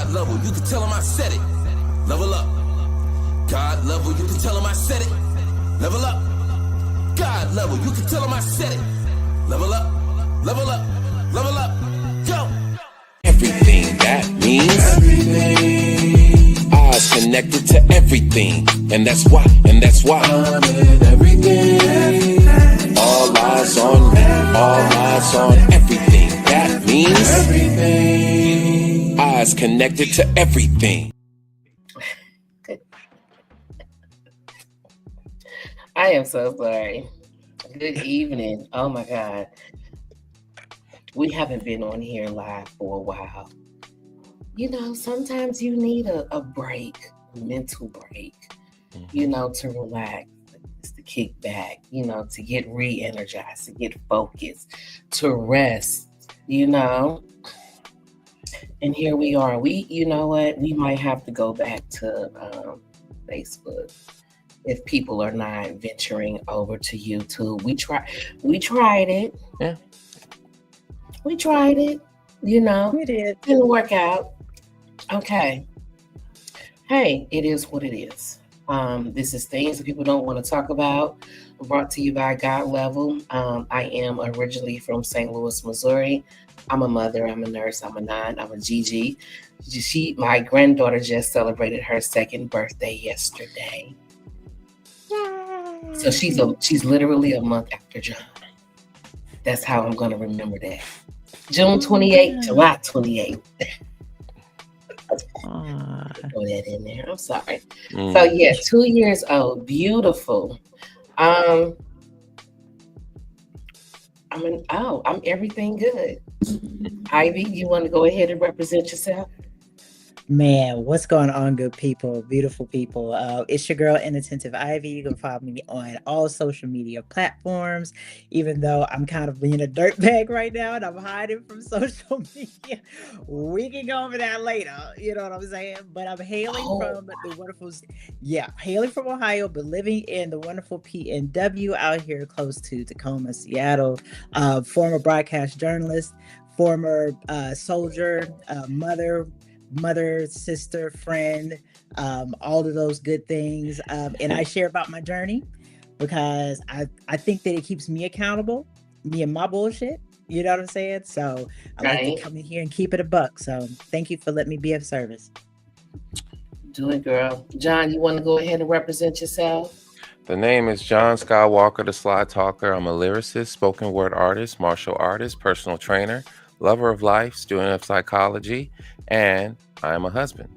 God level, you can tell him I said it. Level up. God level, you can tell him I said it. Level up. God level, you can tell him I said it. Level up. Level up. Level up. Go. Everything, that means everything. Eyes connected to everything. And that's why. I'm in everything. All eyes on me. All eyes on everything. That means everything. Eyes connected to everything. I am so sorry. Good evening. Oh my God. We haven't been on here live for a while. You know, sometimes you need a break, a mental break, you know, to relax, to kick back, you know, to get re-energized, to get focused, to rest, you know. And here we are. You know what? We might have to go back to Facebook if people are not venturing over to YouTube. We tried it. Yeah. We tried it, you know. We did. Didn't work out. Okay. Hey, it is what it is. This is things that people don't want to talk about. Brought to you by God Level. I am originally from St. Louis, Missouri. I'm a mother, I'm a nurse, I'm a nun, I'm a GG. My granddaughter just celebrated her second birthday yesterday. So she's literally a month after John. That's how I'm gonna remember that. June 28th, July 28th. Throw that in there. I'm sorry. So yeah, 2 years old, beautiful. I'm everything good. Ivy, you want to go ahead and represent yourself? Man, what's going on, good people, beautiful people? It's your girl, Inattentive Ivy. You can follow me on all social media platforms, even though I'm kind of being a dirtbag right now and I'm hiding from social media. We can go over that later, you know what I'm saying? But I'm hailing from the wonderful, hailing from Ohio, but living in the wonderful PNW out here close to Tacoma, Seattle. Former broadcast journalist, former soldier, mother, sister, friend, all of those good things. And I share about my journey because I think that it keeps me accountable, me and my bullshit. You know what I'm saying? So I like to come in here and keep it a buck. So thank you for letting me be of service. Do it, girl. John, you want to go ahead and represent yourself? The name is John Skywalker, the Sly Talker. I'm a lyricist, spoken word artist, martial artist, personal trainer, lover of life, student of psychology, and I am a husband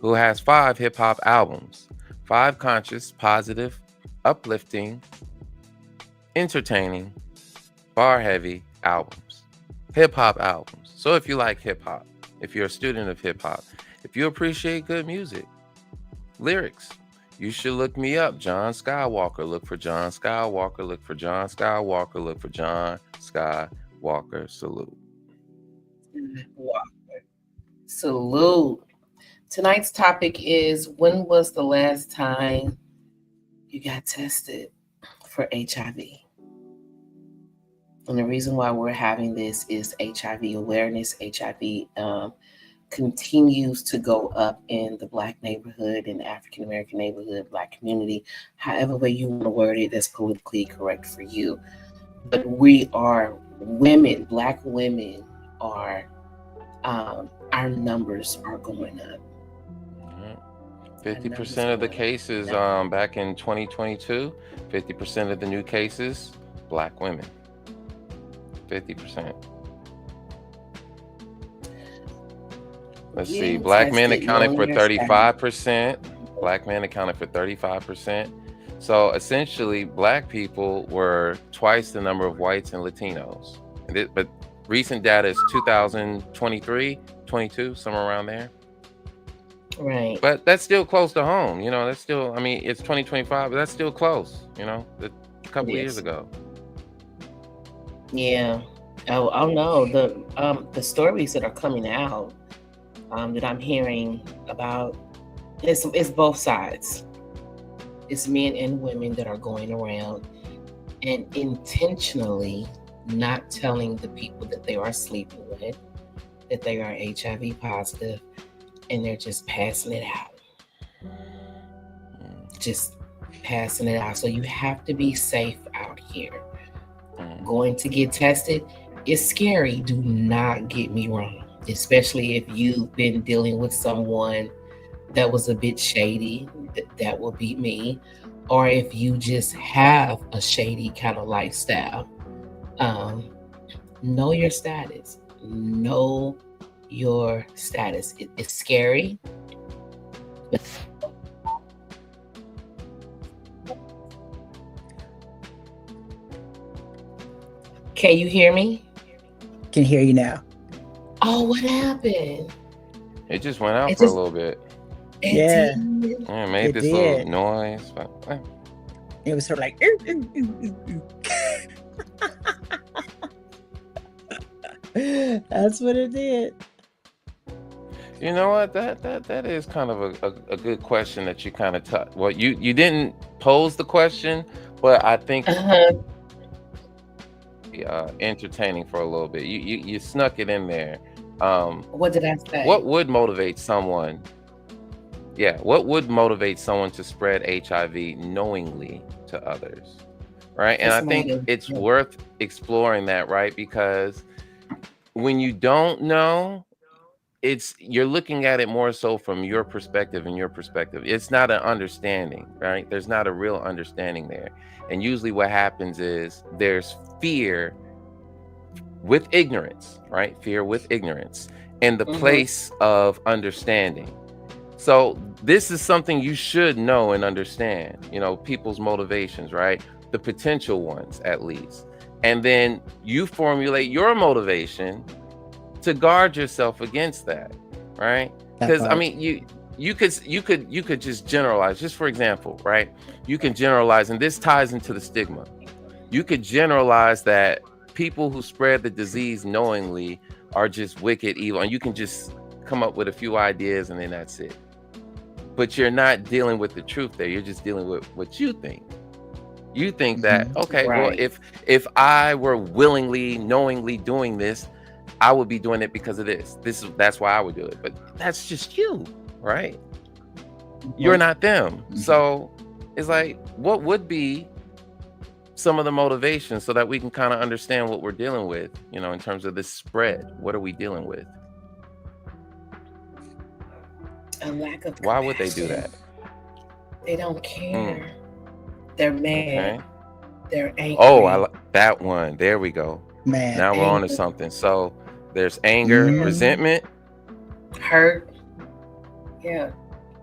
who has 5 hip-hop albums, 5 conscious, positive, uplifting, entertaining, bar-heavy albums, hip-hop albums. So if you like hip-hop, if you're a student of hip-hop, if you appreciate good music, lyrics, you should look me up, John Skywalker. Look for John Skywalker, look for John Skywalker, look for John Skywalker. Salute. Salute. Tonight's topic is, when was the last time you got tested for HIV? And the reason why we're having this is HIV awareness. HIV continues to go up in the Black neighborhood, in the African American neighborhood, Black community, however way you want to word it, that's politically correct for you. But we are women, Black women are, our numbers are going up. 50% of the cases back in 2022, 50% of the new cases, Black women. 50%. Let's see, Black men accounted for 35%. Black men accounted for 35%. So essentially, Black people were twice the number of whites and Latinos. But recent data is 2023, 22, somewhere around there. Right. But that's still close to home. You know, that's still, I mean, it's 2025, but that's still close, you know, a couple of years ago. Yeah. Oh no. The stories that are coming out that I'm hearing about, it's both sides. It's men and women that are going around and intentionally not telling the people that they are sleeping with that they are HIV positive, and they're just passing it out. Just passing it out. So you have to be safe out here. Going to get tested is scary. Do not get me wrong, especially if you've been dealing with someone that was a bit shady. That will be me. Or if you just have a shady kind of lifestyle. Know your status. Know your status. It's scary. Can you hear me? Can hear you now. Oh, what happened? It just went out It for just- a little bit. Yeah. Yeah, it made It this did. little noise. But, It was sort of like that's what it did. you know what? That is kind of a good question that you kind of touched. Well, you didn't pose the question, but I think entertaining for a little bit. You snuck it in there. What did I say? What would motivate someone? Yeah, what would motivate someone to spread HIV knowingly to others? Right? And I think it's worth exploring that, right? Because when you don't know, you're looking at it more so from your perspective and your perspective. It's not an understanding, right? There's not a real understanding there. And usually what happens is there's fear with ignorance, right? Fear with ignorance in the place of understanding. So this is something you should know and understand, people's motivations, right? The potential ones, at least. And then you formulate your motivation to guard yourself against that, right? Because I mean, you could just generalize. Just for example, right? You can generalize, and this ties into the stigma. You could generalize that people who spread the disease knowingly are just wicked, evil, and you can just come up with a few ideas and then that's it. But you're not dealing with the truth there. You're just dealing with what you think. You think that, okay, well, if I were willingly, knowingly doing this, I would be doing it because of this. That's why I would do it. But that's just you, right? You're not them. So it's like, what would be some of the motivations so that we can kind of understand what we're dealing with, in terms of this spread? What are we dealing with? A lack of Why would they do that? They don't care. They're mad. Okay. They're angry. Oh, I like that one. There we go. Man, now we're on to something. So there's anger, resentment, hurt. Yeah.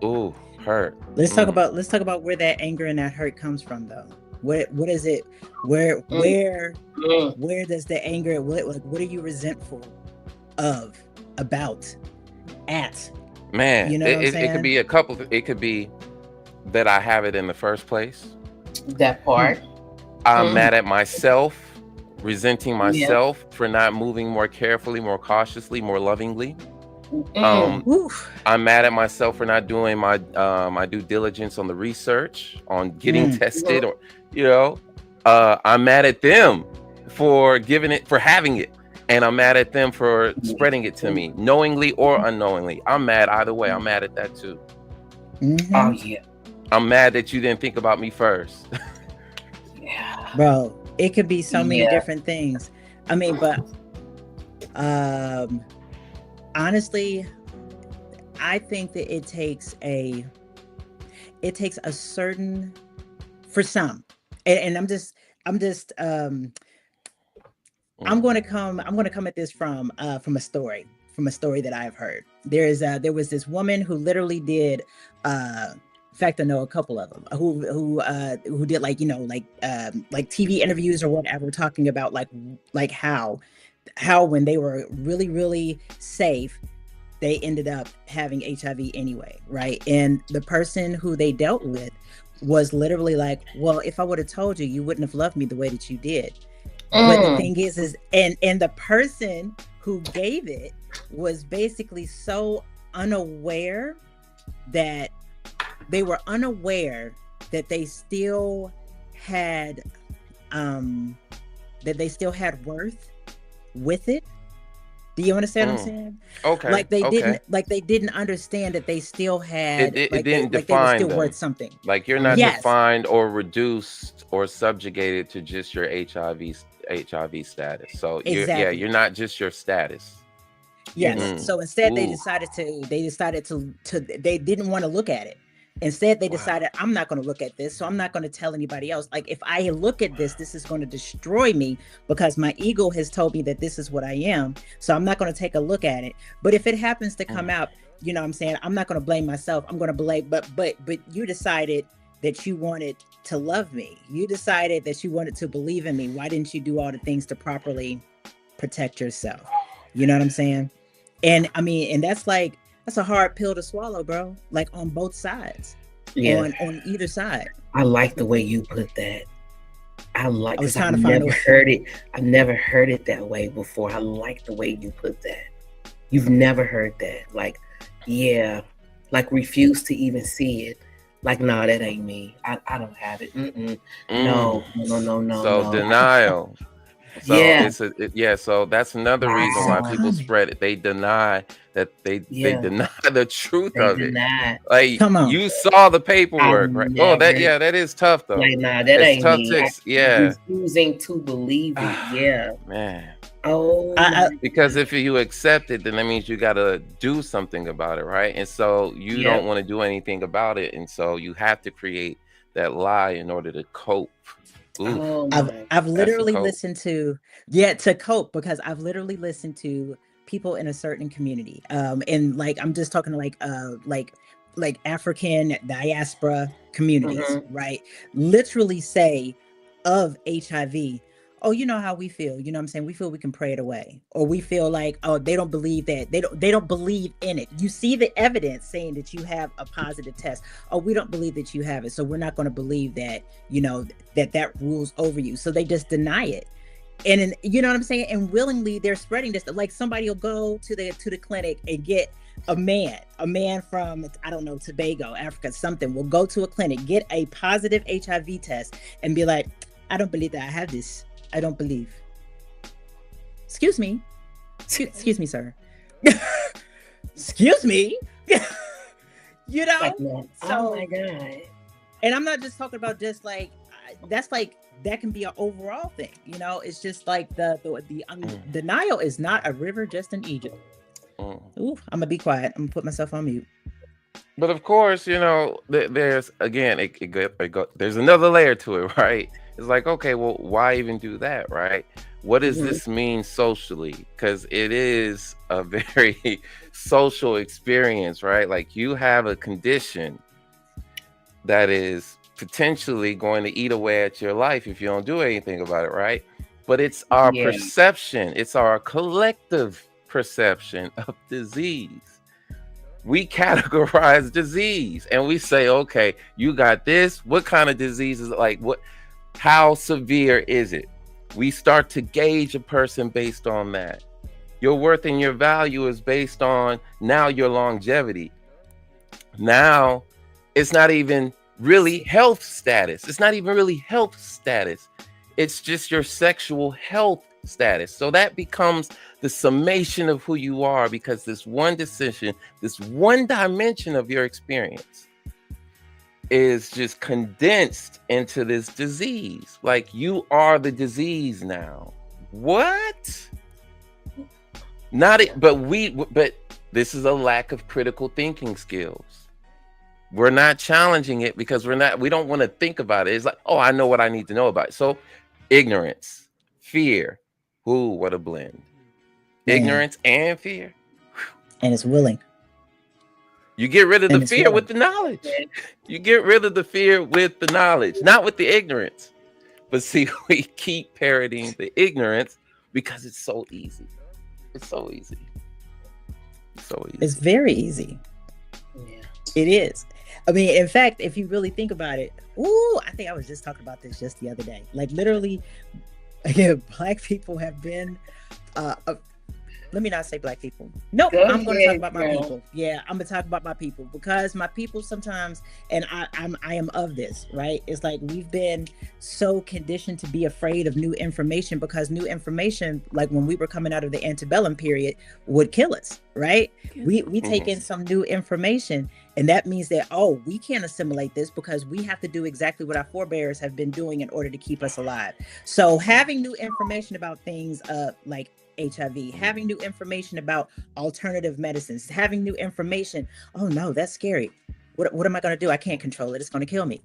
Ooh, hurt. Let's talk about where that anger and that hurt comes from, though. What is it? Where does the anger? What are you resentful of, about, at? Man, you know what I'm saying? It could be a couple. It could be that I have it in the first place. That part. I'm mad at myself, resenting myself for not moving more carefully, more cautiously, more lovingly. I'm mad at myself for not doing my my due diligence on the research, on getting tested, or I'm mad at them for having it, and I'm mad at them for spreading it to me, knowingly or unknowingly. I'm mad either way. I'm mad at that too. Oh yeah. I'm mad that you didn't think about me first. Bro, it could be so many different things. I mean, but honestly, I think that it takes a certain, for some, and I'm going to come at this from a story that I've heard. There was this woman who literally did, in fact, I know a couple of them who did like TV interviews or whatever, talking about like how when they were really, really safe, they ended up having HIV anyway, right? And the person who they dealt with was literally like, well, if I would have told you, you wouldn't have loved me the way that you did. But the thing is and the person who gave it was basically so unaware that they still had worth with it, Do you understand what I'm Mm. saying? Okay. Okay. Like they didn't understand that they still had It didn't like they were define still worth them. something. Like you're not Mhm. Yes. defined or reduced or subjugated to just your HIV status. So Exactly. you're not just your status. Yes. Mhm. Mm. So instead Ooh. they decided to they didn't want to look at it. Instead they Wow. decided I'm not going to look at this, so I'm not going to tell anybody else. Like if I look at this is going to destroy me because my ego has told me that this is what I am. So I'm not going to take a look at it. But if it happens to come Mm. out, you know what I'm saying, I'm not going to blame myself. I'm going to blame but you decided that you wanted to love me. You decided that you wanted to believe in me. Why didn't you do all the things to properly protect yourself? You know what I'm saying? And I mean, and that's a hard pill to swallow, bro. Like on both sides, Yeah, on either side. I like the way you put that. I like I was because I've trying to find never a heard it. I've never heard it that way before. I like the way you put that. You've never heard that. Like, yeah, like refuse to even see it. Like, no, that ain't me. I don't have it. Mm-mm. Mm. No, no, no, no, So no. denial. So Yeah, yeah. So that's another reason so why wow. people common. spread it. They deny that they Yeah, deny the truth they of it. denied. Like Come on. you saw the I've paperwork, right? Oh, never that is tough though. like, nah, that It's ain't tough me. to yeah. Refusing to believe it. Yeah. Man. Oh I my. Because if you accept it, then that means you gotta do something about it, right? And so you don't Yep. want to do anything about it, and so you have to create that lie in order to cope. Oof, Oh my. I've that's a literally cope. listened to to cope because I've literally listened to people in a certain community. And like I'm just talking like African diaspora communities, Mhm. right? Literally say of HIV, oh, you know how we feel, you know what I'm saying? We feel we can pray it away. Or we feel like, oh, they don't believe that. They don't believe in it. You see the evidence saying that you have a positive test. Oh, we don't believe that you have it. So we're not going to believe that, you know, that rules over you. So they just deny it. And you know what I'm saying? And willingly they're spreading this. Like somebody will go to the clinic and get a man from, I don't know, Tobago, Africa, something, will go to a clinic, get a positive HIV test and be like, I don't believe that I have this. I don't believe. Excuse me. Excuse me, sir. Excuse me. You know? Like that. Oh So, my God. and I'm not just talking about just like that's like that can be an overall thing, you know. It's just like the Mm, denial is not a river just in Egypt. mm. Ooh, I'm gonna be quiet. I'm gonna put myself on mute. But of course, you know, there's again, there's another layer to it, right? It's like, okay, well, why even do that, right? What does Mhm. this mean socially? Because it is a very social experience, right? Like you have a condition that is potentially going to eat away at your life if you don't do anything about it, right? But it's our Yeah. perception, it's our collective perception of disease. We categorize disease and we say, okay, you got this. What kind of disease is it? Like what, how severe is it? We start to gauge a person based on that. Your worth and your value is based on now your longevity. Now it's not even really health status. It's not even really health status. It's just your sexual health status. So that becomes the summation of who you are because this one decision, this one dimension of your experience is just condensed into this disease. Like you are the disease now. What? Not it, but this is a lack of critical thinking skills. We're not challenging it because we don't want to think about it. It's like, oh, I know what I need to know about it. So ignorance, fear. Ooh, what a blend. Man, Ignorance and fear. and it's willing. You get rid of the And it's fear willing. with the knowledge. You get rid of the fear with the knowledge, not with the ignorance. But see, we keep parroting the ignorance because it's so easy. It's so easy. It's so easy. It's very easy. Yeah. It is. I mean, in fact, if you really think about it, I think I was just talking about this just the other day. Like literally, Black people have been let me not say black people. Nope, Go I'm going to talk ahead, about my girl. people. Yeah, I'm going to talk about my people because my people sometimes, and I am of this, right? It's like we've been so conditioned to be afraid of new information because new information, like when we were coming out of the antebellum period, would kill us, right? We take in some new information, and that means that, oh, we can't assimilate this because we have to do exactly what our forebears have been doing in order to keep us alive. So having new information about things like HIV, having new information about alternative medicines, having new information. Oh no, that's scary. What am I going to do? I can't control it. It's going to kill me.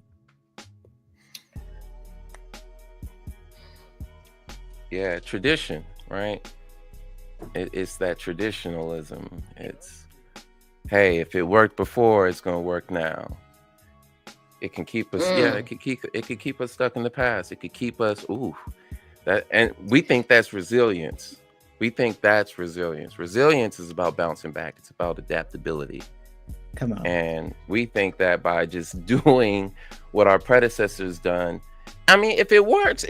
Yeah, tradition, right? It's that traditionalism. It's, hey, if it worked before, it's gonna work now. It can keep us, yeah, it could keep us stuck in the past. It could keep us, that, and we think that's resilience. We think that's resilience. Resilience is about bouncing back. It's about adaptability. Come on. And we think that by just doing what our predecessors done, I mean, if it works,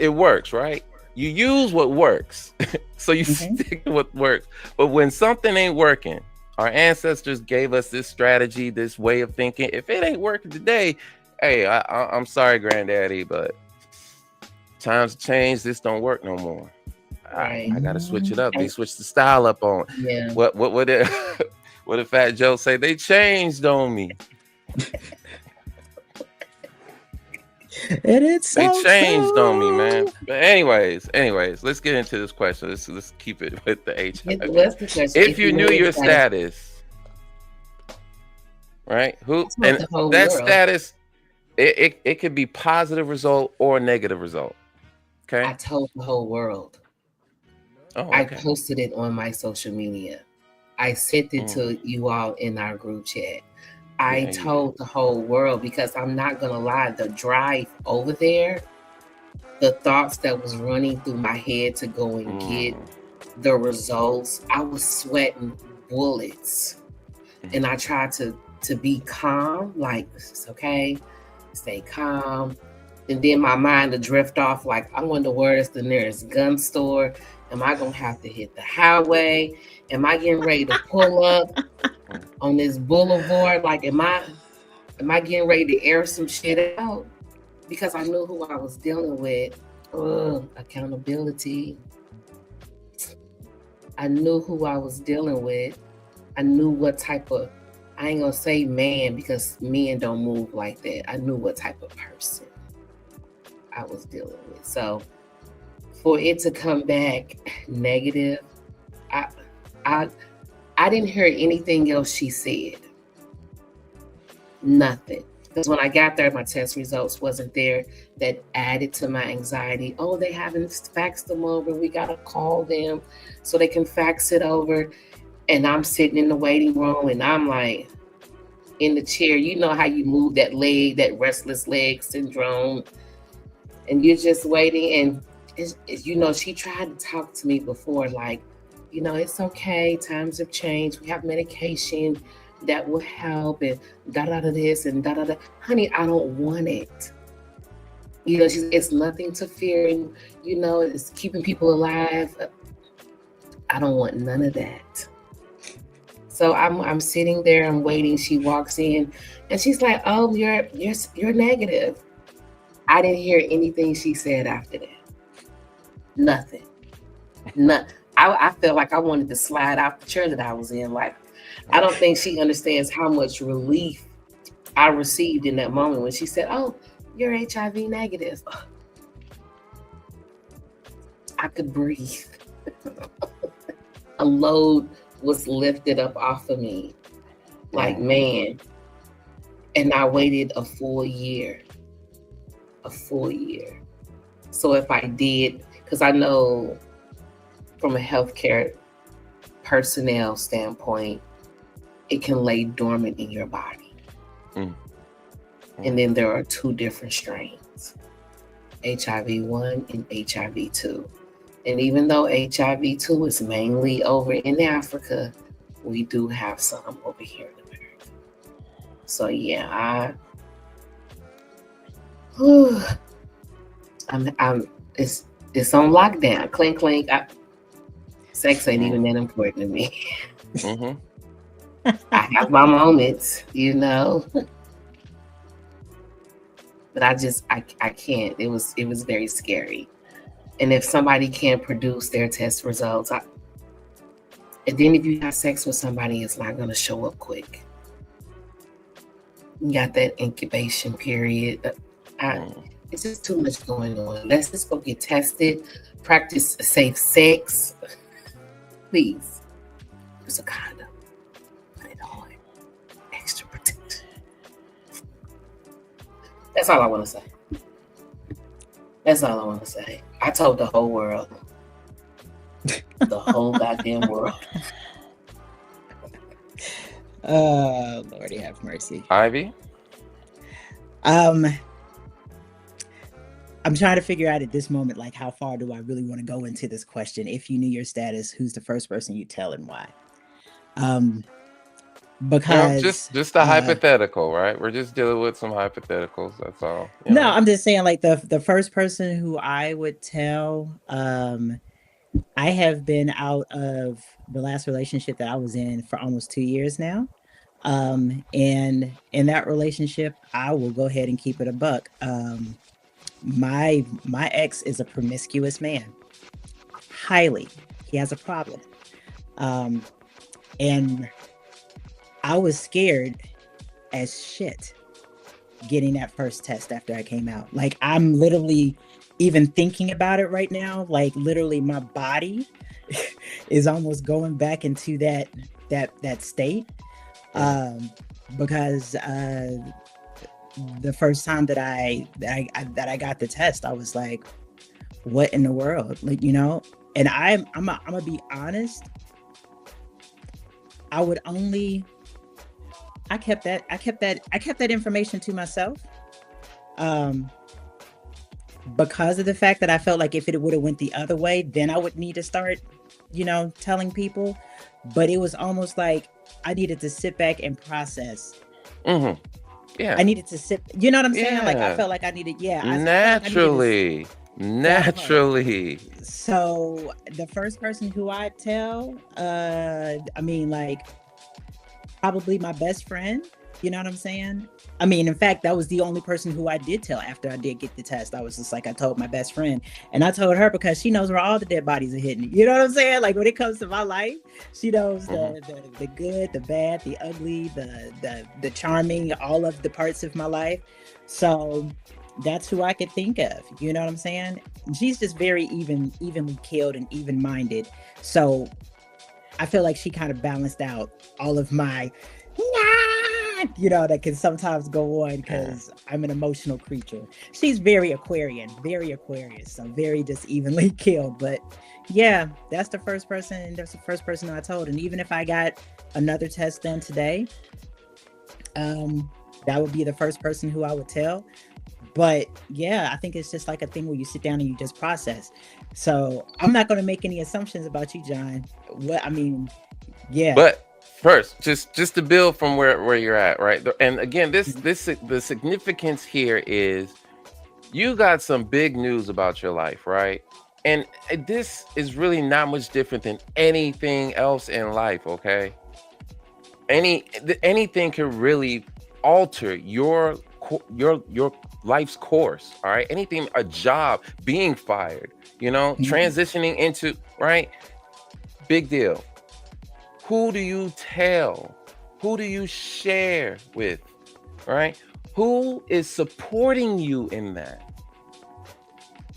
right? You use what works. So you stick to what works. But when something ain't working, our ancestors gave us this strategy, this way of thinking. If it ain't working today, hey, I'm sorry, granddaddy, but times change. This don't work no more. Right. I gotta switch it up. They switched the style up on. Yeah. What did what did Fat Joe say? They changed on me. And it's so They changed on me, man. But anyways, let's get into this question. Let's keep it with the HIV. What's the question? If you knew your status, right? And that status, it could be positive result or negative result. Okay. I told the whole world. Oh, okay. I posted it on my social media. I sent it to you all in our group chat. I told the whole world because I'm not gonna lie, the drive over there, the thoughts that was running through my head to go and get the results, I was sweating bullets. And I tried to be calm, like it's okay, stay calm. And then my mind to drift off, like I wonder where is the nearest gun store. Am I gonna have to hit the highway? Am I getting ready to pull up on this boulevard? Like, am I getting ready to air some shit out? Because I knew who I was dealing with. Accountability. I knew who I was dealing with. I knew what type of, I ain't gonna say man because men don't move like that. I knew what type of person I was dealing with. So for it to come back negative, I didn't hear anything else she said. Nothing. Because when I got there, my test results wasn't there. That added to my anxiety. Oh, they haven't faxed them over. We got to call them so they can fax it over. And I'm sitting in the waiting room and I'm like in the chair. You know how you move that leg, that restless leg syndrome. And you're just waiting. And, she tried to talk to me before, like, it's okay. Times have changed. We have medication that will help and da-da-da this and da-da-da. Honey, I don't want it. It's nothing to fear. And, it's keeping people alive. I don't want none of that. So I'm sitting there, I'm waiting. She walks in and she's like, oh, you're negative. I didn't hear anything she said after that. Nothing. I felt like I wanted to slide out the chair that I was in. Like, I don't think she understands how much relief I received in that moment when she said, oh, you're HIV negative. I could breathe. A load was lifted up off of me. Like, man. And I waited a full year. So if I did, because I know from a healthcare personnel standpoint, it can lay dormant in your body. And then there are two different strains, HIV-1 and HIV-2. And even though HIV-2 is mainly over in Africa, we do have some over here in America. So yeah, it's on lockdown. Clink, clink. Sex ain't even that important to me. Mm-hmm. I have my moments, you know, but I can't. It was very scary. And if somebody can't produce their test results, and then if you have sex with somebody, it's not gonna show up quick. You got that incubation period. It's just too much going on. Let's just go get tested, practice safe sex. Please, use a condom. Put it on. Extra protection. That's all I want to say. That's all I want to say. I told the whole world. The whole goddamn world. Oh, Lordy have mercy. Ivy? I'm trying to figure out at this moment, like, how far do I really want to go into this question? If you knew your status, who's the first person you tell and why? Because just a hypothetical, right? We're just dealing with some hypotheticals. That's all. No, I'm just saying, like, the first person who I would tell. I have been out of the last relationship that I was in for almost 2 years now. And in that relationship, I will go ahead and keep it a buck. My ex is a promiscuous man. Highly. He has a problem. And I was scared as shit getting that first test after I came out. Like, I'm literally even thinking about it right now. Like, literally my body is almost going back into that state. Because the first time that I got the test, I was like, what in the world? Like, you know, and I'm gonna be honest. I kept that information to myself. Because of the fact that I felt like if it would have went the other way, then I would need to start, you know, telling people. But it was almost like I needed to sit back and process. Mm-hmm. Yeah. I needed to sit, you know what I'm saying? Yeah. Like, I felt like I needed, Naturally. So the first person who I tell, I mean, like, probably my best friend, you know what I'm saying? I mean, in fact, that was the only person who I did tell after I did get the test. I was just like, I told my best friend, and I told her because she knows where all the dead bodies are hidden. You know what I'm saying? Like, when it comes to my life, she knows the good, the bad, the ugly, the charming, all of the parts of my life. So that's who I could think of. You know what I'm saying? She's just very evenly killed and even-minded. So I feel like she kind of balanced out all of my, you know, that can sometimes go on because I'm an emotional creature. She's very Aquarius, so very just evenly killed. But yeah, that's the first person I told. And even if I got another test done today, that would be the first person who I would tell. But yeah, I think it's just like a thing where you sit down and you just process. So I'm not going to make any assumptions about you, John. Yeah. But first, just to build from where you're at, right? And again, the significance here is you got some big news about your life, right? And this is really not much different than anything else in life, okay? Anything can really alter your life's course, all right? Anything, a job, being fired, you know, transitioning into, right? Big deal. Who do you tell? Who do you share with, right? Who is supporting you in that?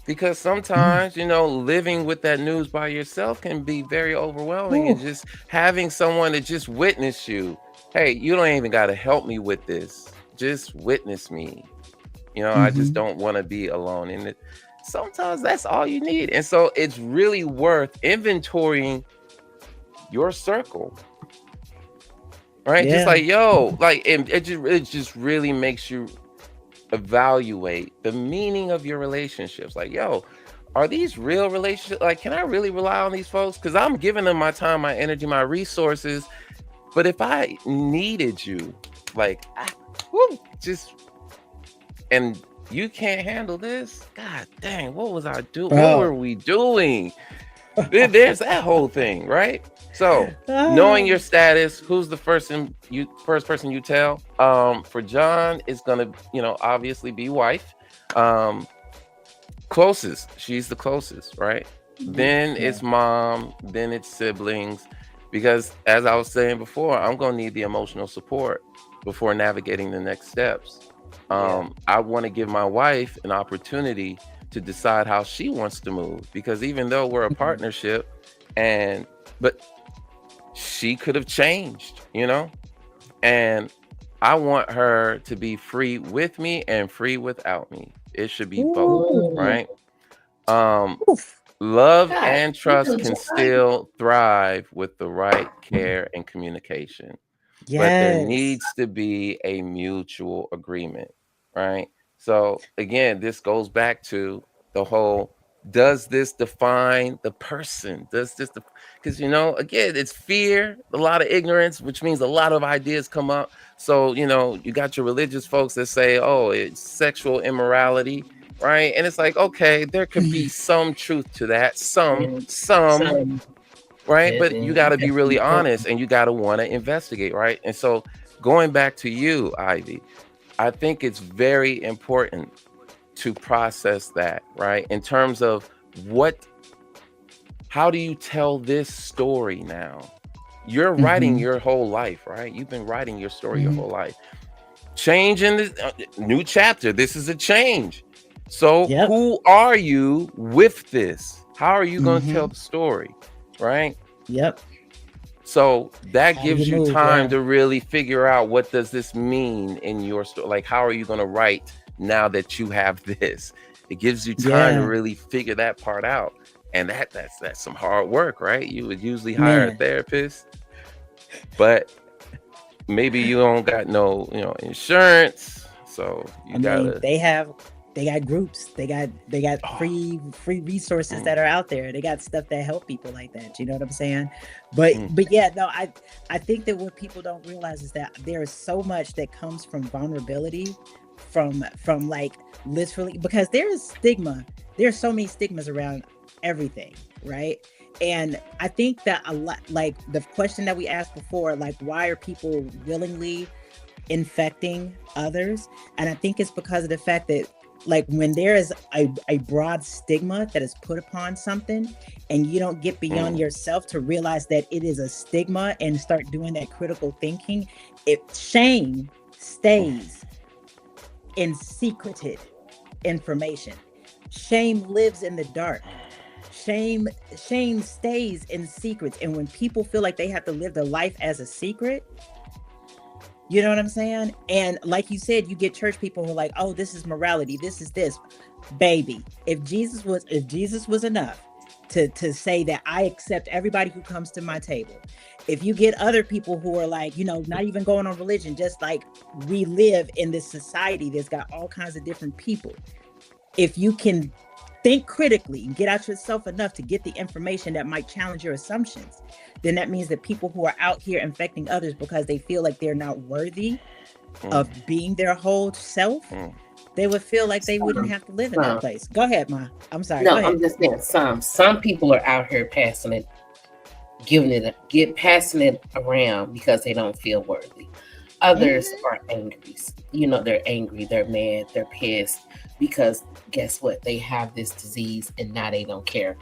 Because sometimes, you know, living with that news by yourself can be very overwhelming. And just having someone to just witness you. Hey, you don't even got to help me with this. Just witness me. You know, I just don't want to be alone in it. Sometimes that's all you need. And so it's really worth inventorying your circle. Right? Just like, yo, like it just really makes you evaluate the meaning of your relationships. Like, yo, are these real relationships? Like, can I really rely on these folks? Because I'm giving them my time, my energy, my resources. But if I needed you, like, and you can't handle this, god dang, what was I doing? What were we doing? There's that whole thing, right? So knowing your status, who's the first person you tell? For John, it's gonna, obviously be wife. Um, Closest, she's the closest, right? Then Yeah. it's mom, then it's siblings, because as I was saying before, I'm gonna need the emotional support before navigating the next steps. Yeah. I want to give my wife an opportunity to decide how she wants to move, because even though we're a partnership, and but she could have changed, and I want her to be free with me and free without me. It should be both, Mm. right? Um, Oof. Love God, and you trust know, can John. still thrive with the right care and communication, but there Yes. needs to be a mutual agreement, right? So again, this goes back to the whole, does this define the person? Does this, because again, it's fear, a lot of ignorance, which means a lot of ideas come up. So, you got your religious folks that say, oh, it's sexual immorality, right? And it's like, okay, there could be some truth to that, And some, some, right? But you and got you to be have to really be honest, careful. and you got to want to investigate, right? And so going back to you, Ivy, I think it's very important to process that, right? In terms of how do you tell this story now? You're writing Mhm. your whole life, right? You've been writing your story your Mhm. whole life. Change in this new chapter. This is a change. So Yep. who are you with this? How are you going to tell Mhm. the story, right? Yep. So that How you gives you move, time yeah. to really figure out, what does this mean in your story? Like, how are you going to write now that you have this? It gives you time to Yeah. really figure that part out. And that's some hard work, right? You would usually hire a Man. therapist, but maybe you don't got no, insurance. So I you mean, gotta, they got groups. They got oh, free resources mm, that are out there. They got stuff that help people like that. You know what I'm saying? But mm, but yeah, no, I think that what people don't realize is that there is so much that comes from vulnerability, from like literally, because there is stigma. There's so many stigmas around everything, right? And I think that a lot, like the question that we asked before, like why are people willingly infecting others? And I think it's because of the fact that, like, when there is a broad stigma that is put upon something, and you don't get beyond mm, yourself to realize that it is a stigma and start doing that critical thinking, it shame mm, stays in secreted information. Shame lives in the dark. Shame stays in secrets. And when people feel like they have to live their life as a secret, you know what I'm saying? And like you said, you get church people who are like, "Oh, this is morality. This is this." Baby, if Jesus was enough to say that I accept everybody who comes to my table. If you get other people who are like, not even going on religion, just like, we live in this society that's got all kinds of different people. If you can think critically and get out yourself enough to get the information that might challenge your assumptions, then that means that people who are out here infecting others because they feel like they're not worthy mm, of being their whole self, mm. they would feel like they wouldn't Some, have to live in that some. place. Go ahead, Ma. I'm sorry. Go No, ahead. I'm just saying some. Some people are out here passing it around because they don't feel worthy. Others Mhm. are angry. They're angry, they're mad, they're pissed because guess what? They have this disease and now they don't care.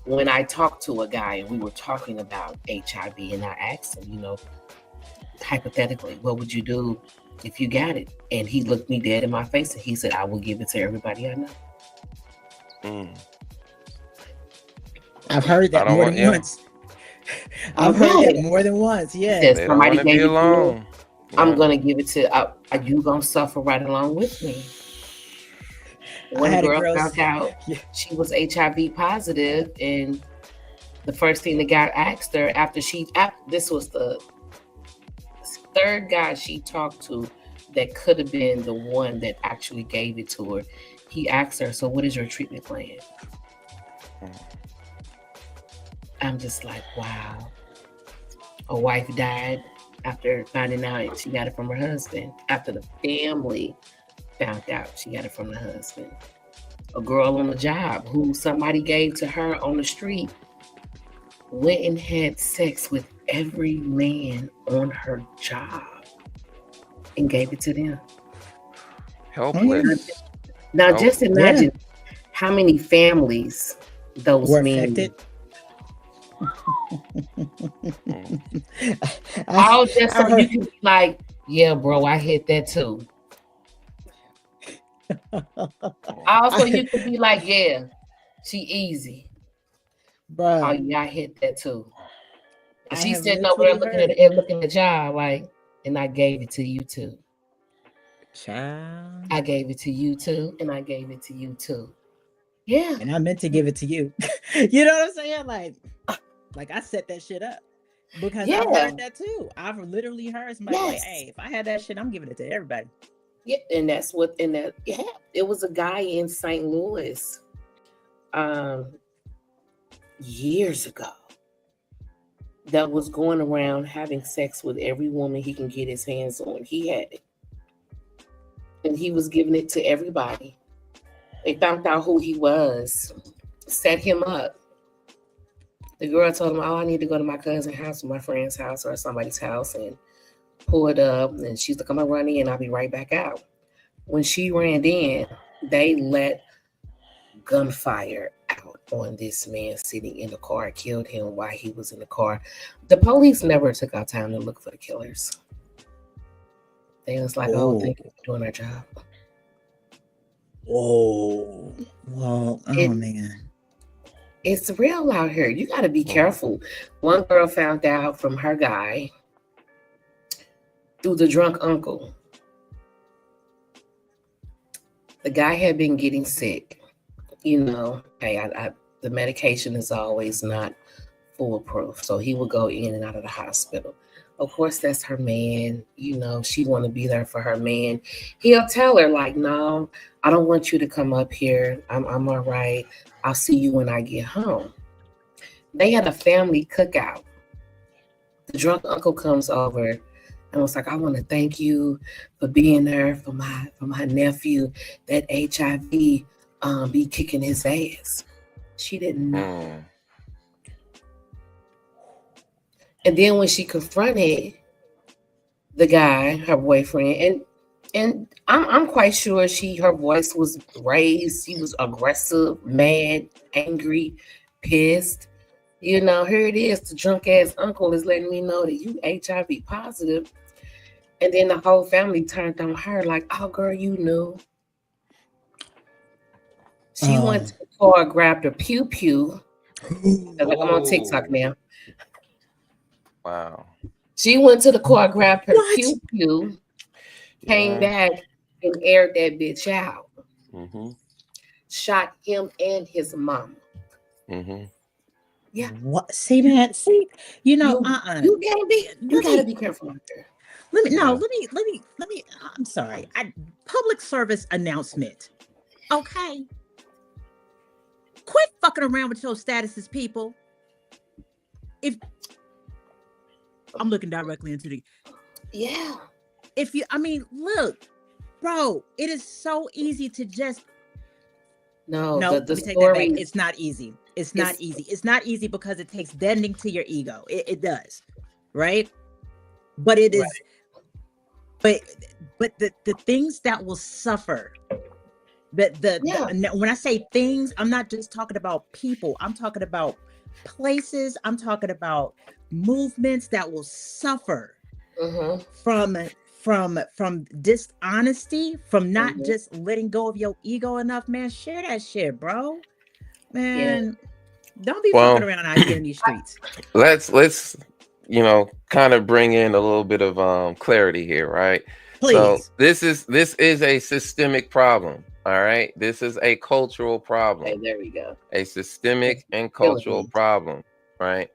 When I talked to a guy and we were talking about HIV, and I asked him, hypothetically, what would you do if you got it? And he looked me dead in my face and he said, I will give it to everybody I know. Mm. I've heard I that don't more want, than yeah, once. I've heard that Okay. more than once. He said, they don't somebody want to be gave it to me. alone. I'm Yeah. going to give it to, you going to suffer right along with me. I One had a girl girl. found out Yeah. she was HIV positive, and the first thing the guy asked her this was the third guy she talked to that could have been the one that actually gave it to her. He asked her, so what is your treatment plan? Mm, I'm just like, wow. A wife died after finding out she got it from her husband. After the family found out she got it from the husband. A girl on the job who somebody gave to her on the street went and had sex with every man on her job and gave it to them. Helpless. Now, just Helpless. imagine how many families those Were men affected. all just I so you heard, can be like, yeah, bro, I hit that too. Also, you could be like, yeah, she easy. Oh bruh, yeah, I hit that too. And I she's have sitting over there literally looking at heard, it and looking at y'all like, and I gave it to you too. child, I gave it to you too, and I gave it to you too. Yeah. and I meant to give it to you. You know what I'm saying? Like I set that shit up because I've Yeah. heard that too. I've literally heard somebody like, Yes. "Hey, if I had that shit, I'm giving it to everybody." Yeah. And that's what and that yeah. It was a guy in St. Louis years ago that was going around having sex with every woman he can get his hands on. He had it. And he was giving it to everybody. They found out who he was, set him up. The girl told him, "Oh, I need to go to my cousin's house or my friend's house or somebody's house," and pulled up. And she's like, "I'm gonna run in, I'll be right back out." When she ran in, they let gunfire out on this man sitting in the car, killed him while he was in the car. The police never took our time to look for the killers. They was like, "Oh, thank you for doing our job." Whoa. Well, It- man. It's real out here. You got to be careful. One girl found out from her guy through the drunk uncle. The guy had been getting sick. You know, hey, the medication is always not foolproof. So he would go in and out of the hospital. Of course, that's her man. You know, she want to be there for her man. He'll tell her like, "No, I don't want you to come up here. I'm all right. I'll see you when I get home." They had a family cookout. The drunk uncle comes over and was like, "I want to thank you for being there for my nephew. That HIV be kicking his ass." She didn't know. And then when she confronted the guy, her boyfriend, and I'm quite sure her voice was raised. She was aggressive, mad, angry, pissed. You know, here it is. The drunk ass uncle is letting me know that you HIV positive. And then the whole family turned on her like, "Oh, girl, you knew." She went to the car, grabbed her pew pew. Like, I'm on TikTok now. Wow. She went to the car, grabbed her What? pew pew, came back and aired that bitch out. Shot him and his mama. Yeah. What? See, man. See, you know, you gotta be careful out there. Let me. I'm sorry. Public service announcement. Okay. Quit fucking around with your statuses, people. If I'm looking directly into the. Yeah. If you, I mean, look, bro, it is so easy to just. No, let me take that back. It's not easy. It's not easy. It's not easy because it takes bending to your ego. It does, right? But it is. But the things that will suffer. When I say things, I'm not just talking about people. I'm talking about places. I'm talking about movements that will suffer from dishonesty, from not just letting go of your ego enough. Man, share that shit, bro. Man, don't be fucking around out here in these streets. Let's kind of bring in a little bit of clarity here, right? Please. So this is a systemic problem. All right, this is a cultural problem. Okay, there we go. A systemic and cultural problem, right?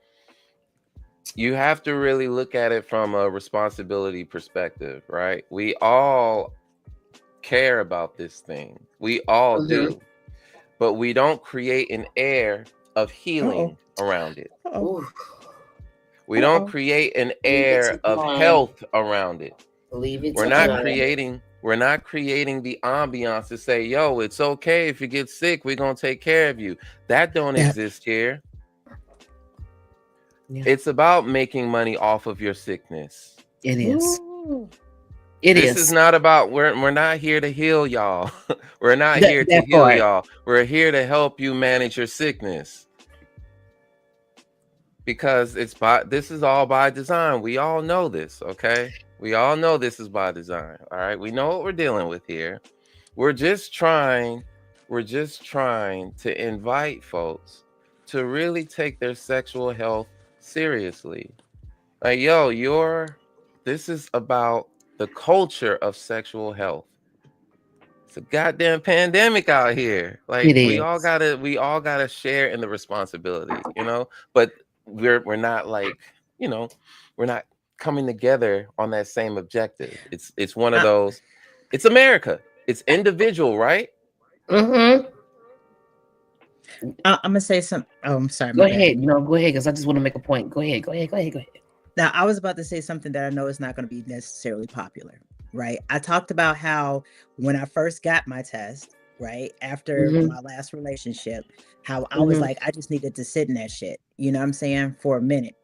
You have to really look at it from a responsibility perspective, right? We all care about this thing. We all do. But we don't create an air of healing around it. We don't create an air of health around it. We're not creating the ambiance to say, "Yo, it's okay if you get sick, we're gonna take care of you." That don't exist here. Yeah. It's about making money off of your sickness. It is. Ooh. This is not about we're not here to heal y'all. We're not That, here to that heal part. y'all. We're here to help you manage your sickness. Because this is all by design. We all know this, okay? We all know this is by design. All right. We know what we're dealing with here. We're just trying to invite folks to really take their sexual health seriously. Like, yo, this is about the culture of sexual health. It's a goddamn pandemic out here. Like, It we all is. gotta share in the responsibility, but we're not like, we're not coming together on that same objective. It's one of I, those, it's America. It's individual, right? Mm-hmm. I'm gonna say something. Oh, I'm sorry, Go my bad. ahead. No, go ahead, because I just want to make a point. Go ahead. Go ahead. Go ahead. Go ahead. Now, I was about to say something that I know is not going to be necessarily popular, right? I talked about how when I first got my test, right, after Mm-hmm. my last relationship, how I was Mm-hmm. like, I just needed to sit in that shit, you know what I'm saying, for a minute.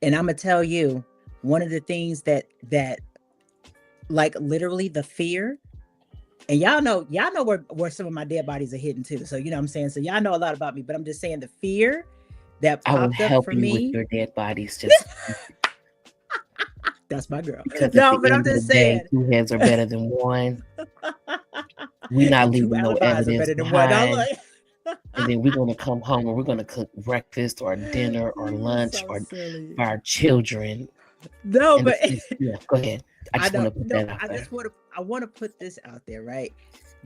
And I'm gonna tell you, one of the things that like literally the fear, and y'all know where some of my dead bodies are hidden too. So you know what I'm saying? So y'all know a lot about me, but I'm just saying the fear that I will popped up help for you with me. your dead bodies, just That's my girl. because at No, the but I'm end of the just day, saying. 2 heads are better than one. We're not Two leaving no alibis are evidence better than one. I'm behind. like, And then we're gonna come home and we're gonna cook breakfast or dinner or you are lunch so or silly. for our children. No, And but yeah, go ahead. I I just know. want to put No, that out I there. just want to put this out there, right?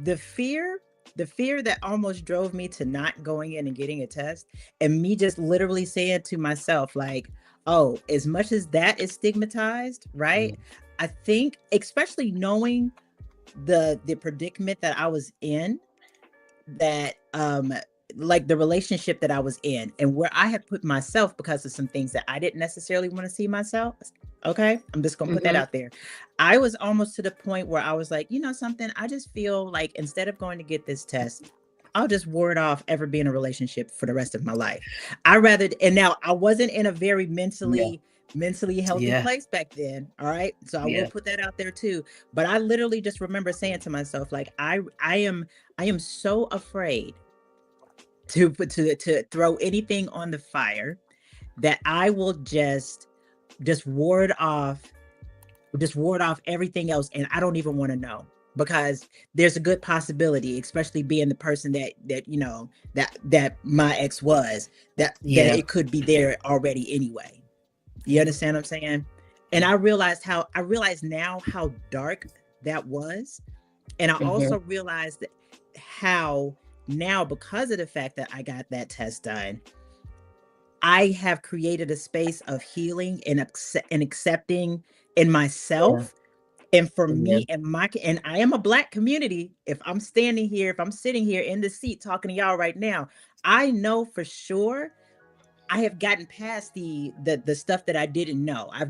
The fear that almost drove me to not going in and getting a test, and me just literally saying to myself, like, oh, as much as that is stigmatized, right? I think, especially knowing the predicament that I was in, that like the relationship that I was in and where I had put myself because of some things that I didn't necessarily want to see myself. Okay. I'm just gonna put that Mm-hmm. out there. I was almost to the point where I was like, you know something, I just feel like instead of going to get this test, I'll just ward off ever being in a relationship for the rest of my life. And now I wasn't in a very mentally healthy Yeah. place back then. All right. So I will Yeah. put that out there too. But I literally just remember saying to myself, like, I am so afraid to throw anything on the fire that I will just ward off everything else, and I don't even want to know, because there's a good possibility, especially being the person that you know that my ex was, that Yeah. it could be there already anyway. You understand what I'm saying? And I realized now how dark that was. And I Mm-hmm. also realized how now, because of the fact that I got that test done, I have created a space of healing and accepting in myself. And for Yeah. me and I am a Black community. If I'm sitting here in the seat talking to y'all right now, I know for sure I have gotten past the stuff that I didn't know. I've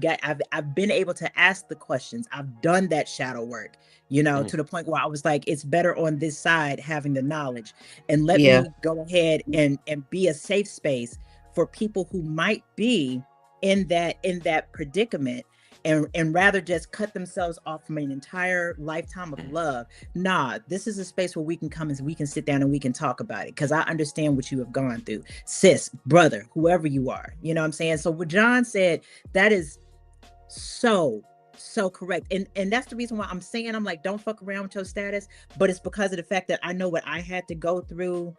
been able to ask the questions. I've done that shadow work, to the point where I was like, it's better on this side having the knowledge, and let Yeah. me go ahead and be a safe space for people who might be in that predicament, and rather just cut themselves off from an entire lifetime of love. Nah, this is a space where we can come and we can sit down and we can talk about it, because I understand what you have gone through, sis, brother, whoever you are. You know what I'm saying? So what John said, that is so correct. And that's the reason why I'm saying, I'm like, don't fuck around with your status. But it's because of the fact that I know what I had to go through,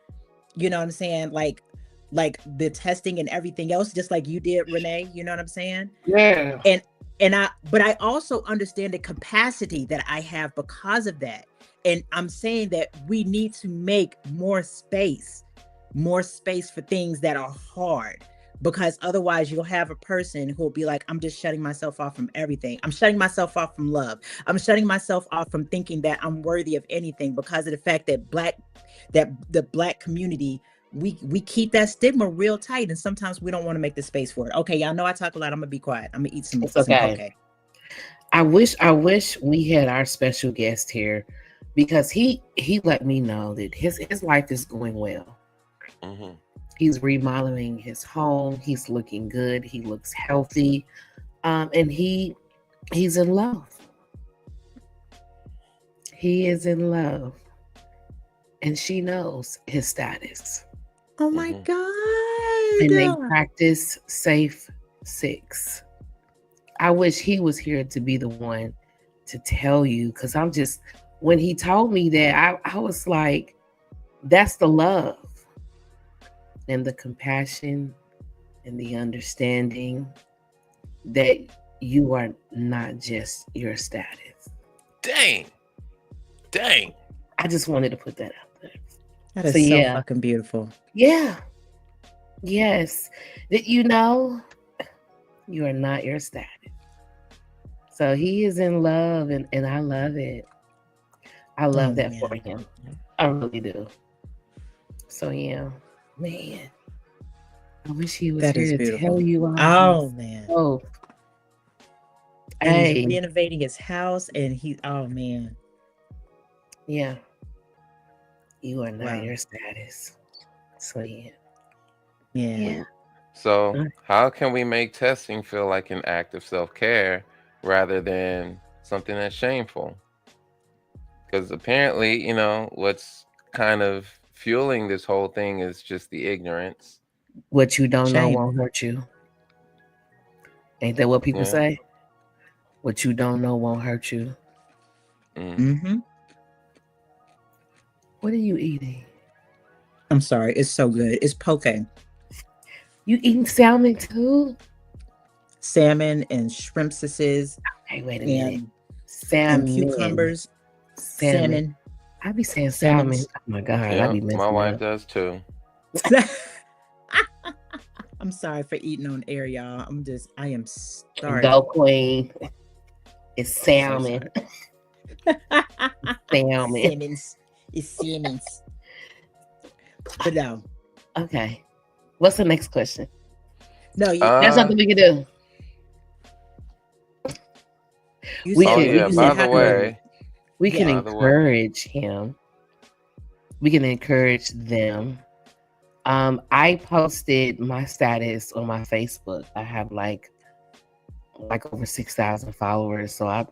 you know what I'm saying? Like the testing and everything else, just like you did, Renee, you know what I'm saying? Yeah. But I also understand the capacity that I have because of that. And I'm saying that we need to make more space for things that are hard, because otherwise you'll have a person who will be like, I'm just shutting myself off from everything. I'm shutting myself off from love. I'm shutting myself off from thinking that I'm worthy of anything, because of the fact that the Black community, we keep that stigma real tight, and sometimes we don't want to make the space for it. Okay, y'all know I talk a lot. I'm gonna be quiet. I'm gonna eat some It's okay. poke. I wish we had our special guest here, because he let me know that his life is going well. Mm-hmm. He's remodeling his home. He's looking good. He looks healthy. And he's in love. He is in love. And she knows his status. Oh my Mhm. And they God. practice safe sex. I wish he was here to be the one to tell you, because when he told me that, I was like, that's the love and the compassion and the understanding that you are not just your status. Dang. I just wanted to put that out there. That is So, so yeah. fucking beautiful. Yeah. Yes. That you are not your status. So he is in love, and I love it. I love that for him. I really do. So yeah, man. I wish he was That is here to beautiful. tell you all Oh this. man. Oh, And he's hey, renovating his house, and oh man. yeah. You are not Wow. your status. So yeah. Yeah. So, how can we make testing feel like an act of self-care rather than something that's shameful? Because apparently, what's kind of fueling this whole thing is just the ignorance. What you don't know Shame. won't hurt you. Ain't that what people Yeah. say? What you don't know won't hurt you. Mm-hmm. What are you eating? I'm sorry. It's so good. It's poke. You eating salmon too? Salmon and shrimp sauces Hey, wait a minute. and Salmon. cucumbers. Salmon. I be saying salmon. Salmons. Oh my God, I Yeah, be my messing wife up. does too. I'm sorry for eating on air, y'all. I am starving. Go queen. It's So salmon. Salmon. Salmons. It's salmons. But no. Okay. What's the next question? No, you, That's something we can do. you We said, Oh can- we yeah, can by the encourage- way, We can Yeah. By the way. encourage him. We can encourage them. I posted my status on my Facebook. I have like over 6,000 followers. So I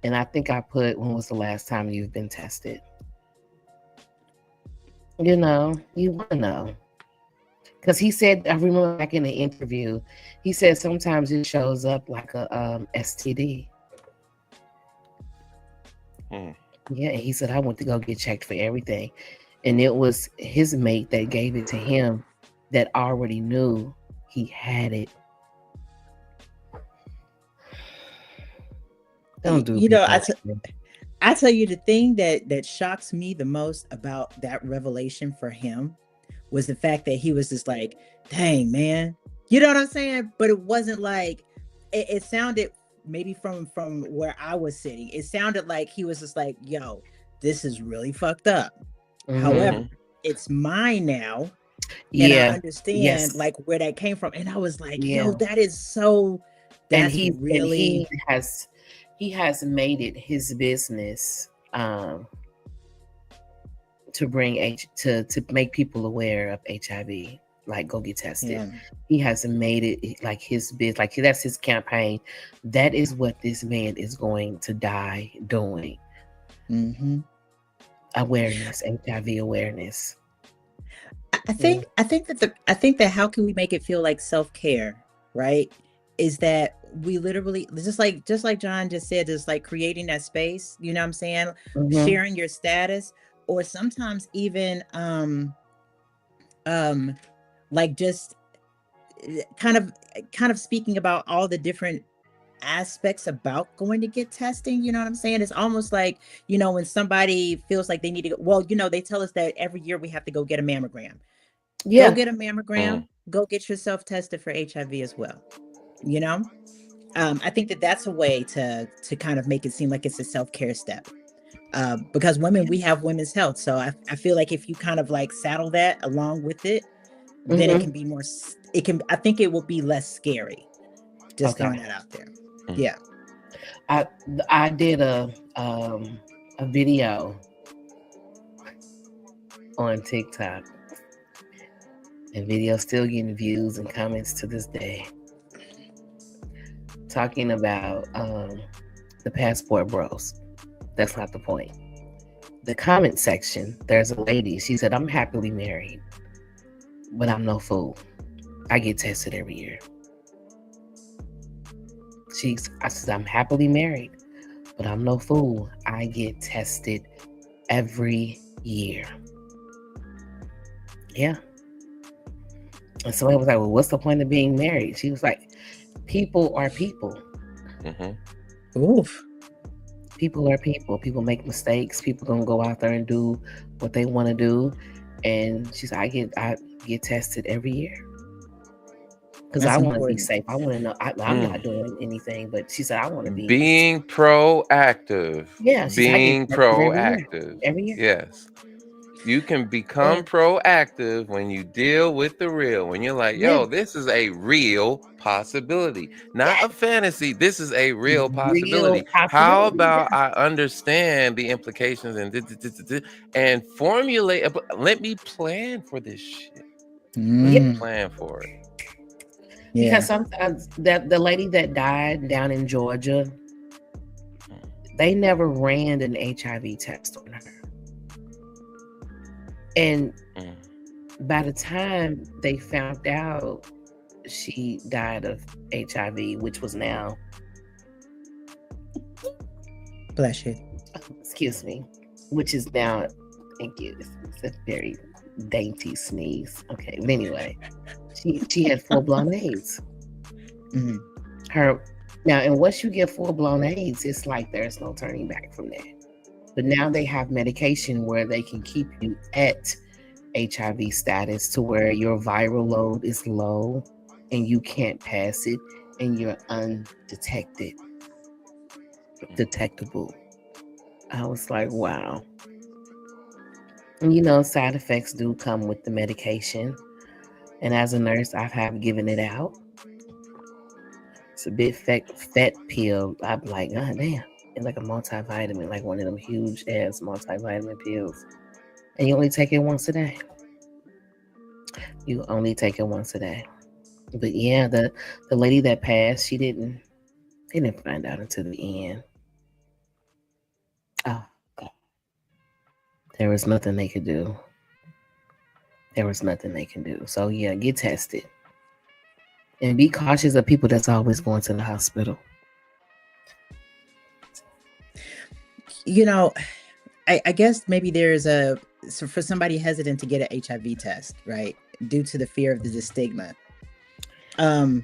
think I put, when was the last time you've been tested? You want to know. Because he said, I remember back in the interview, he said sometimes it shows up like a STD. Yeah, and he said, I went to go get checked for everything. And it was his mate that gave it to him that already knew he had it. Don't do I tell you the thing that shocks me the most about that revelation for him was the fact that he was just like, dang, man. You know what I'm saying? But it wasn't like, it sounded, maybe from where I was sitting, it sounded like he was just like, yo, this is really fucked up. Mhm. However, it's mine now. Yeah. And I understand Yes. like where that came from. And I was like, Yeah. yo, that is so, And that's he really, he has made it his business to bring to make people aware of HIV. Like, go get tested. yeah. He has made it like his business, like that's his campaign. That is what this man is going to die doing. Mm-hmm. Awareness, HIV awareness. I think that how can we make it feel like self-care, right? Is that we literally just like John just said, is like creating that space, you know what I'm saying? Mhm. Sharing your status, or sometimes even like just kind of speaking about all the different aspects about going to get testing, you know what I'm saying? It's almost like, when somebody feels like they need to go, well, they tell us that every year we have to go get a mammogram. Yeah. Go get a mammogram, go get yourself tested for HIV as well. I think that that's a way to kind of make it seem like it's a self-care step. Because women, we have women's health. So I feel like if you kind of like saddle that along with it, then it can be more, I think it will be less scary. Just throwing that out there. Yeah. I did a video on TikTok, And videos still getting views and comments to this day. Talking about the passport bros. That's not the point. The comment section, there's a lady. She said, I'm happily married, but I'm no fool. I get tested every year. I said, I'm happily married, but I'm no fool. I get tested every year. Yeah. And somebody was like, well, what's the point of being married? She was like, people are people. Mm-hmm. Oof. People are people. People make mistakes. People gonna go out there and do what they want to do. And she's like, I get tested every year because I want to be safe. I want to know. I'm not doing anything, but she said I want to be being proactive. Yeah, being proactive. Every year. Yes. You can become proactive when you deal with the real. When you're like, yo, this is a real possibility, not a fantasy. This is a real possibility. How about I understand the implications and formulate? Let me plan for this shit. Let me plan for it. Yeah. Because sometimes the lady that died down in Georgia, they never ran an HIV test on her. And by the time they found out she died of HIV, which was now... Bless you. Excuse me. Which is now... Thank you. It's a very dainty sneeze. Okay, but anyway, she had full-blown AIDS. Now, and once you get full-blown AIDS, it's like there's no turning back from that. But now they have medication where they can keep you at HIV status to where your viral load is low and you can't pass it and you're detectable. I was like, wow. And side effects do come with the medication. And as a nurse, I have given it out. It's a big fat pill. I'm like, oh, damn. It's like a multivitamin, like one of them huge ass multivitamin pills. And you only take it once a day. But yeah, the lady that passed, they didn't find out until the end. Oh, God. There was nothing they could do. So yeah, get tested. And be cautious of people that's always going to the hospital. I guess maybe there's for somebody hesitant to get an HIV test, right? Due to the fear of the stigma. I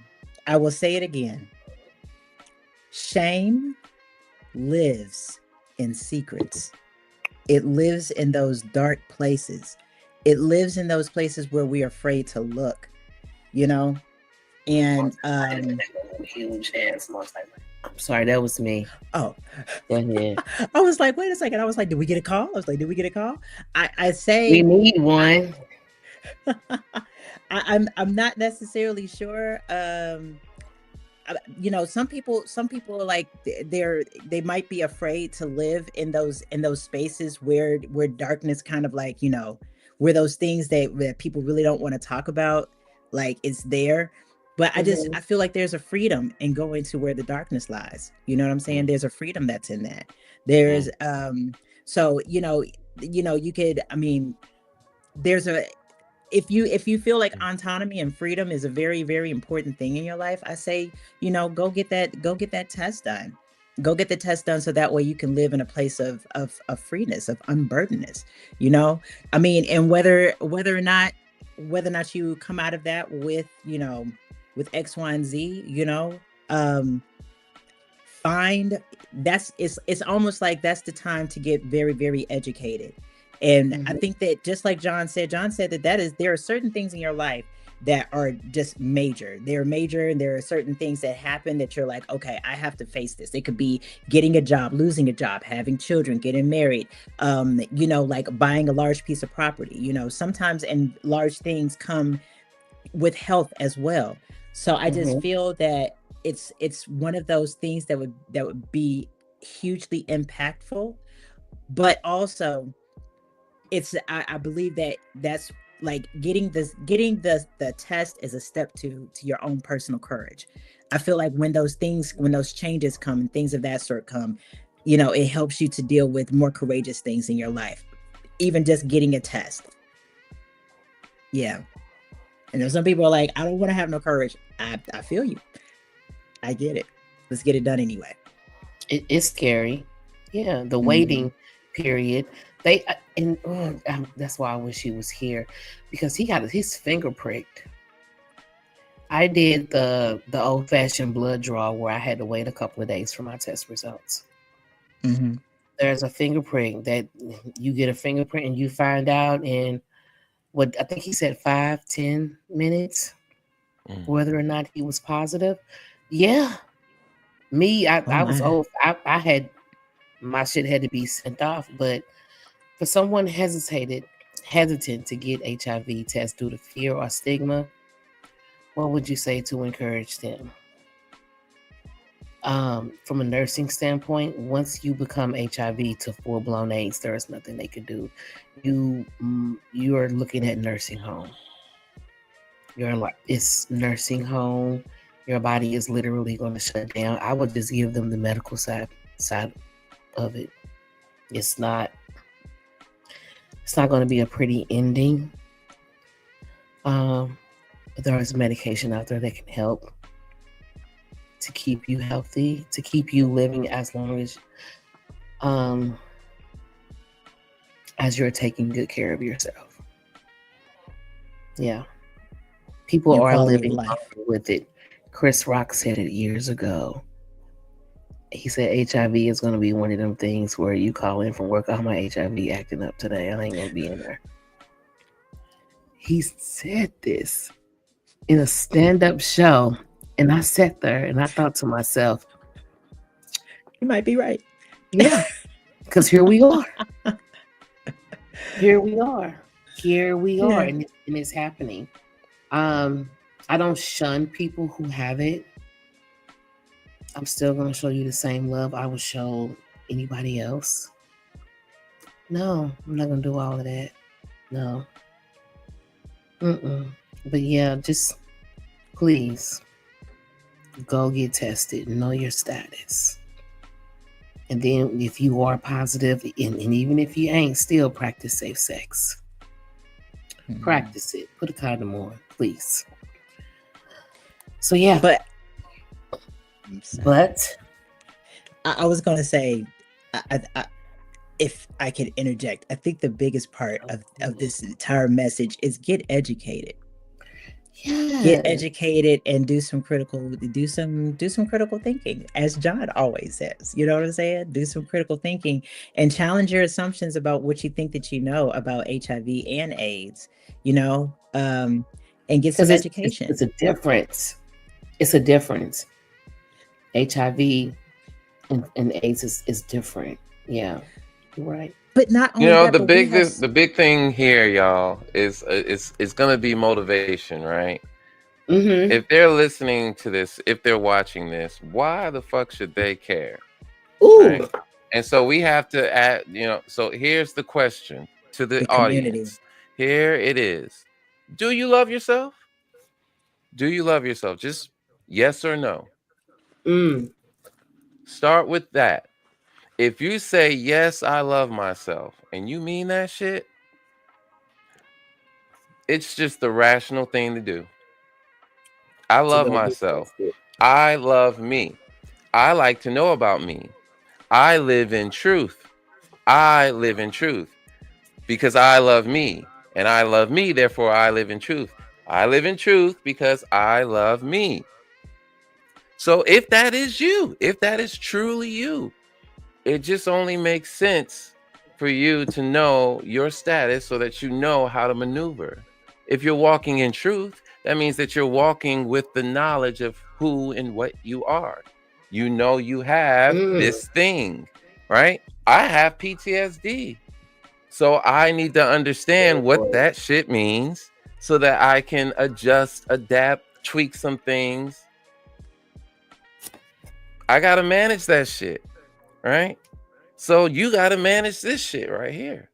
will say it again. Shame lives in secrets. It lives in those dark places. It lives in those places where we are afraid to look, and huge ass multivitamin. I'm sorry, that was me. Oh, go ahead. I was like, wait a second. I was like, did we get a call? I say we need one. I'm not necessarily sure. Some people are like they might be afraid to live in those spaces where darkness kind of like, where those things that people really don't want to talk about, like it's there. But I feel like there's a freedom in going to where the darkness lies. You know what I'm saying? There's a freedom that's in that. There's so you could, there's if you feel like autonomy and freedom is a very, very important thing in your life, I say, go get that test done. Go get the test done so that way you can live in a place of freeness, of unburdenedness, and whether or not you come out of that with, with X, Y, and Z, it's almost like that's the time to get very, very educated. And I think that just like John said that there are certain things in your life that are just major. They're major, and there are certain things that happen that you're like, okay, I have to face this. It could be getting a job, losing a job, having children, getting married, like buying a large piece of property. Sometimes and large things come with health as well. So I just feel that it's one of those things that would be hugely impactful, but also I believe that that's like getting the test is a step to your own personal courage. I feel like when those changes come and things of that sort come, it helps you to deal with more courageous things in your life. Even just getting a test. Yeah. And there's some people are like, I don't want to have no courage. I feel you. I get it. Let's get it done anyway. It's scary. Yeah, the Mhm. waiting period. They and that's why I wish he was here, because he got his finger pricked. I did the old fashioned blood draw where I had to wait a couple of days for my test results. Mhm. There's a fingerprint that you get a fingerprint and you find out in what I think he said 5-10 minutes whether or not he was positive. Yeah, me, Oh I was my. old. I had my shit had to be sent off, but for someone hesitant to get HIV test due to fear or stigma, what would you say to encourage them? From a nursing standpoint, once you become HIV to full blown AIDS, there is nothing they could do. You are looking at nursing home. It's nursing home. Your body is literally going to shut down. I would just give them the medical side of it. It's not going to be a pretty ending. But there is medication out there that can help to keep you healthy, to keep you living as you're taking good care of yourself. Yeah. People Your are quality of living life. with it. Chris Rock said it years ago. He said HIV is going to be one of them things where you call in from work, oh, my HIV acting up today, I ain't going to be in there. He said this in a stand-up show, and I sat there and I thought to myself, You might be right. yeah, because here we are. Here we are. Here we are, Yeah. and it's happening. I don't shun people who have it. I'm still going to show you the same love I would show anybody else. No, I'm not going to do all of that. No. But yeah, just please go get tested, know your status. And then if you are positive, and even if you ain't, still practice safe sex. Practice it. Put a condom on, please. So yeah. But But I was going to say, if I could interject, I think the biggest part of this entire message is get educated. yeah, Get educated and do some critical thinking, as John always says. You know what I'm saying? Do some critical thinking and challenge your assumptions about what you think that you know about HIV and AIDS. And get some education. it's a difference. It's a difference. HIV and AIDS is different. Yeah, you're right. But not only that, but we have the big thing here, y'all, is it's gonna be motivation, right? Mm-hmm. If they're listening to this, if they're watching this, why the fuck should they care? Ooh. Right? And so we have to add, so here's the question to the community. audience. Here it is. Do you love yourself? Do you love yourself? Just yes or no. Start with that. If you say yes, I love myself, and you mean that shit, it's just the rational thing to do. I love myself. I love me. I like to know about me. I live in truth. I live in truth because I love me. And I love me, therefore I live in truth. I live in truth because I love me. So if that is you, if that is truly you, it just only makes sense for you to know your status so that you know how to maneuver. If you're walking in truth, that means that you're walking with the knowledge of who and what you are. You know you have this thing, right? I have PTSD. So I need to understand what that shit means so that I can adjust, adapt, tweak some things. I got to manage that shit, right? So you got to manage this shit right here.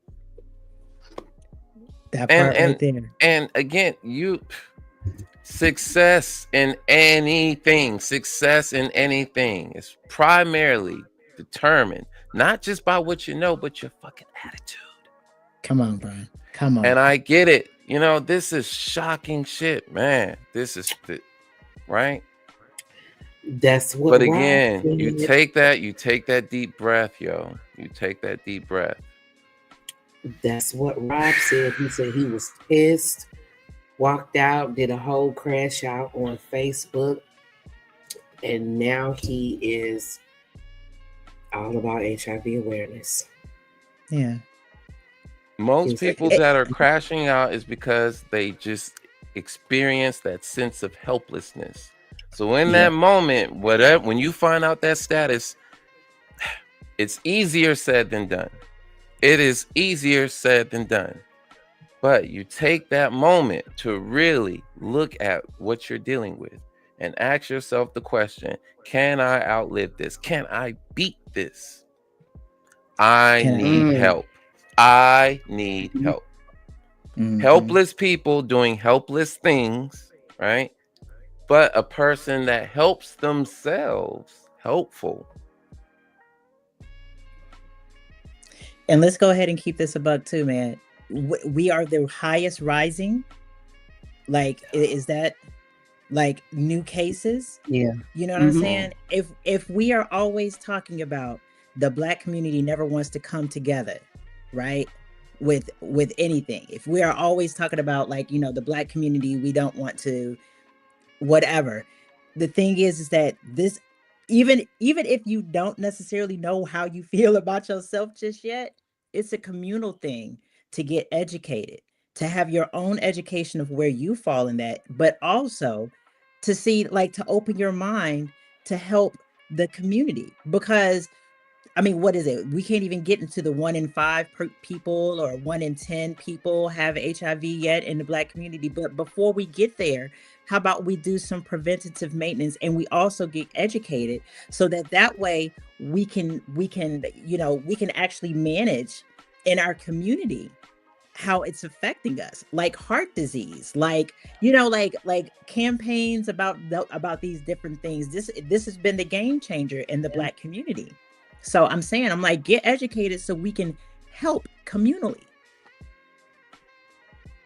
That And part right there. and again, success in anything is primarily determined not just by what you know, but your fucking attitude. Come on, Brian. Come on. And I get it. You know, this is shocking shit, man. This is right. That's what But Rob again, you said. take that deep breath, yo. You take that deep breath. That's what Rob said. He said he was pissed, walked out, did a whole crash out on Facebook, and now he is all about HIV awareness. Yeah. Most He's like, people that are crashing out is because they just experience that sense of helplessness. So in Yeah. that moment, whatever, when you find out that status, it's easier said than done. It is easier said than done. But you take that moment to really look at what you're dealing with and ask yourself the question, can I outlive this? Can I beat this? I need help. I need help. Helpless people doing helpless things, right? But a person that helps themselves, helpful. And let's go ahead and keep this a buck too, man. We are the highest rising. Like, is that like new cases? Yeah. You know what I'm saying? If we are always talking about the Black community never wants to come together, right? With anything. If we are always talking about, like, you know, the Black community, we don't want to whatever. The thing is that this, even if you don't necessarily know how you feel about yourself just yet, it's a communal thing to get educated, to have your own education of where you fall in that, but also to see, like, to open your mind to help the community. Because I mean, what is it? We can't even get into the 1 in 5 people or 1 in 10 people have HIV yet in the Black community. But before we get there, how about we do some preventative maintenance and we also get educated so that way we can, you know, we can actually manage in our community how it's affecting us, like heart disease, like, you know, like campaigns about these different things. This has been the game changer in the Black community. So I'm saying, I'm like, get educated so we can help communally.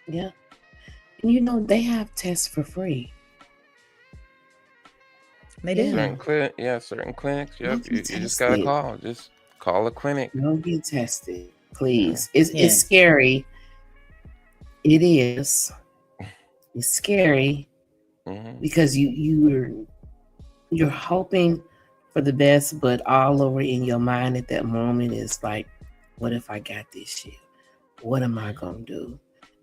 Yeah. And you know, they have tests for free. They do. Certain clinics. Yep. You just gotta call. Just call a clinic. Go get tested, please. It's scary. It is. It's scary because you're hoping for the best, but all over in your mind at that moment is like, what if I got this shit? What am I gonna do?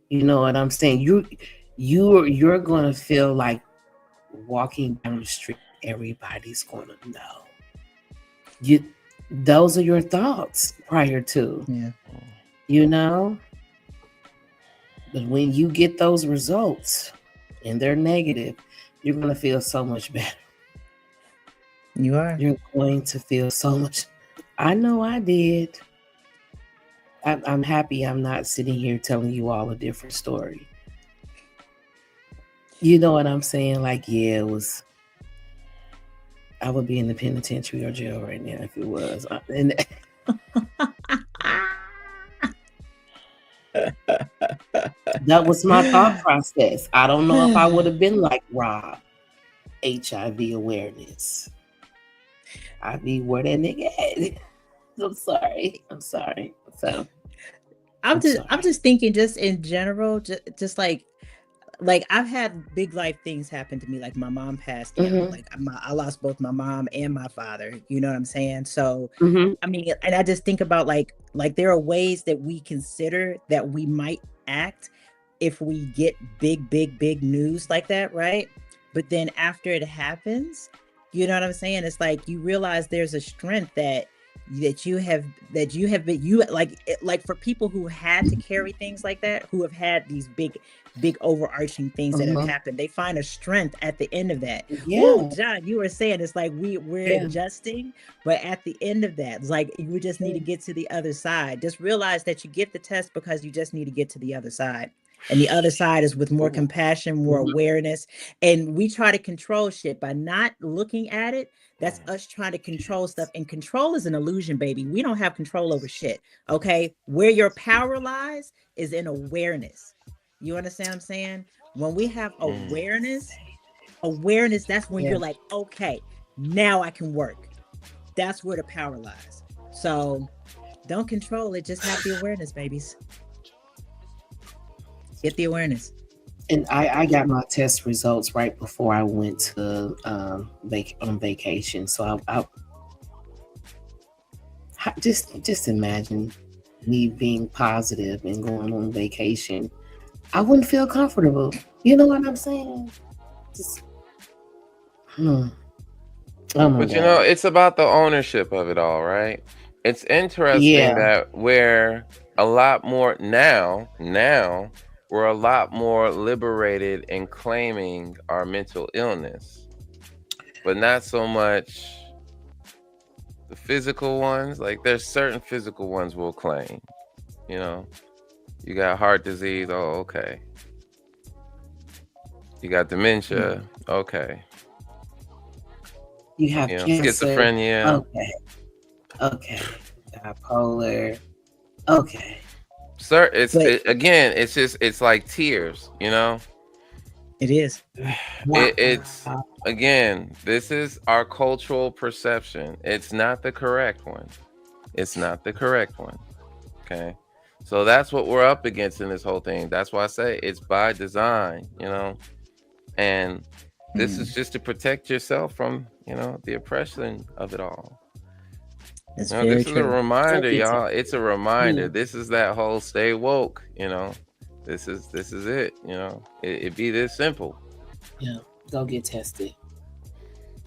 You know what I'm saying? You're gonna feel like walking down the street, everybody's gonna know. Those are your thoughts prior to. Yeah. You know? But when you get those results and they're negative, you're gonna feel so much better. You are. You're going to feel so much. I know I did. I'm happy I'm not sitting here telling you all a different story. You know what I'm saying? Like, yeah, it was. I would be in the penitentiary or jail right now if it was. And that was my thought process. I don't know if I would have been like Rob, HIV awareness. I'd be where that nigga at. I'm sorry. So I'm just thinking, just in general, just like I've had big life things happen to me. Like my mom passed away. Like I lost both my mom and my father. You know what I'm saying? So I mean, and I just think about like there are ways that we consider that we might act if we get big news like that, right? But then after it happens, you know what I'm saying? It's like you realize there's a strength that that you have been, you like for people who had to carry things like that, who have had these big overarching things that have happened, they find a strength at the end of that. Oh, Yeah. John, you were saying it's like we're Yeah. adjusting, but at the end of that, it's like you just need to get to the other side. Just realize that you get the test because you just need to get to the other side. And the other side is with more compassion, more awareness. And we try to control shit by not looking at it. That's us trying to control stuff. And control is an illusion, baby. We don't have control over shit. Okay. Where your power lies is in awareness. You understand what I'm saying? When we have awareness, that's when you're like, okay, now I can work. That's where the power lies. So don't control it. Just have the awareness, babies. Get the awareness. And I got my test results right before I went to on vacation. So I just imagine me being positive and going on vacation. I wouldn't feel comfortable. You know what I'm saying? Just, oh my But you know, it's about the ownership of it all, right? It's interesting that we're a lot more now we're a lot more liberated in claiming our mental illness, but not so much the physical ones. Like there's certain physical ones we'll claim, you know, you got heart disease. Oh, okay. You got dementia. Okay. You have cancer. Schizophrenia. Okay. Bipolar. Okay. Sir, it's like tears, you know? It is. It's again, this is our cultural perception. It's not the correct one. It's not the correct one. Okay. So that's what we're up against in this whole thing. That's why I say it's by design, you know? And this is just to protect yourself from, you know, the oppression of it all. That's you know, very this true. Is a reminder, y'all. It's a reminder. This is that whole stay woke, you know. This is it, you know. It be this simple. Yeah. Go get tested.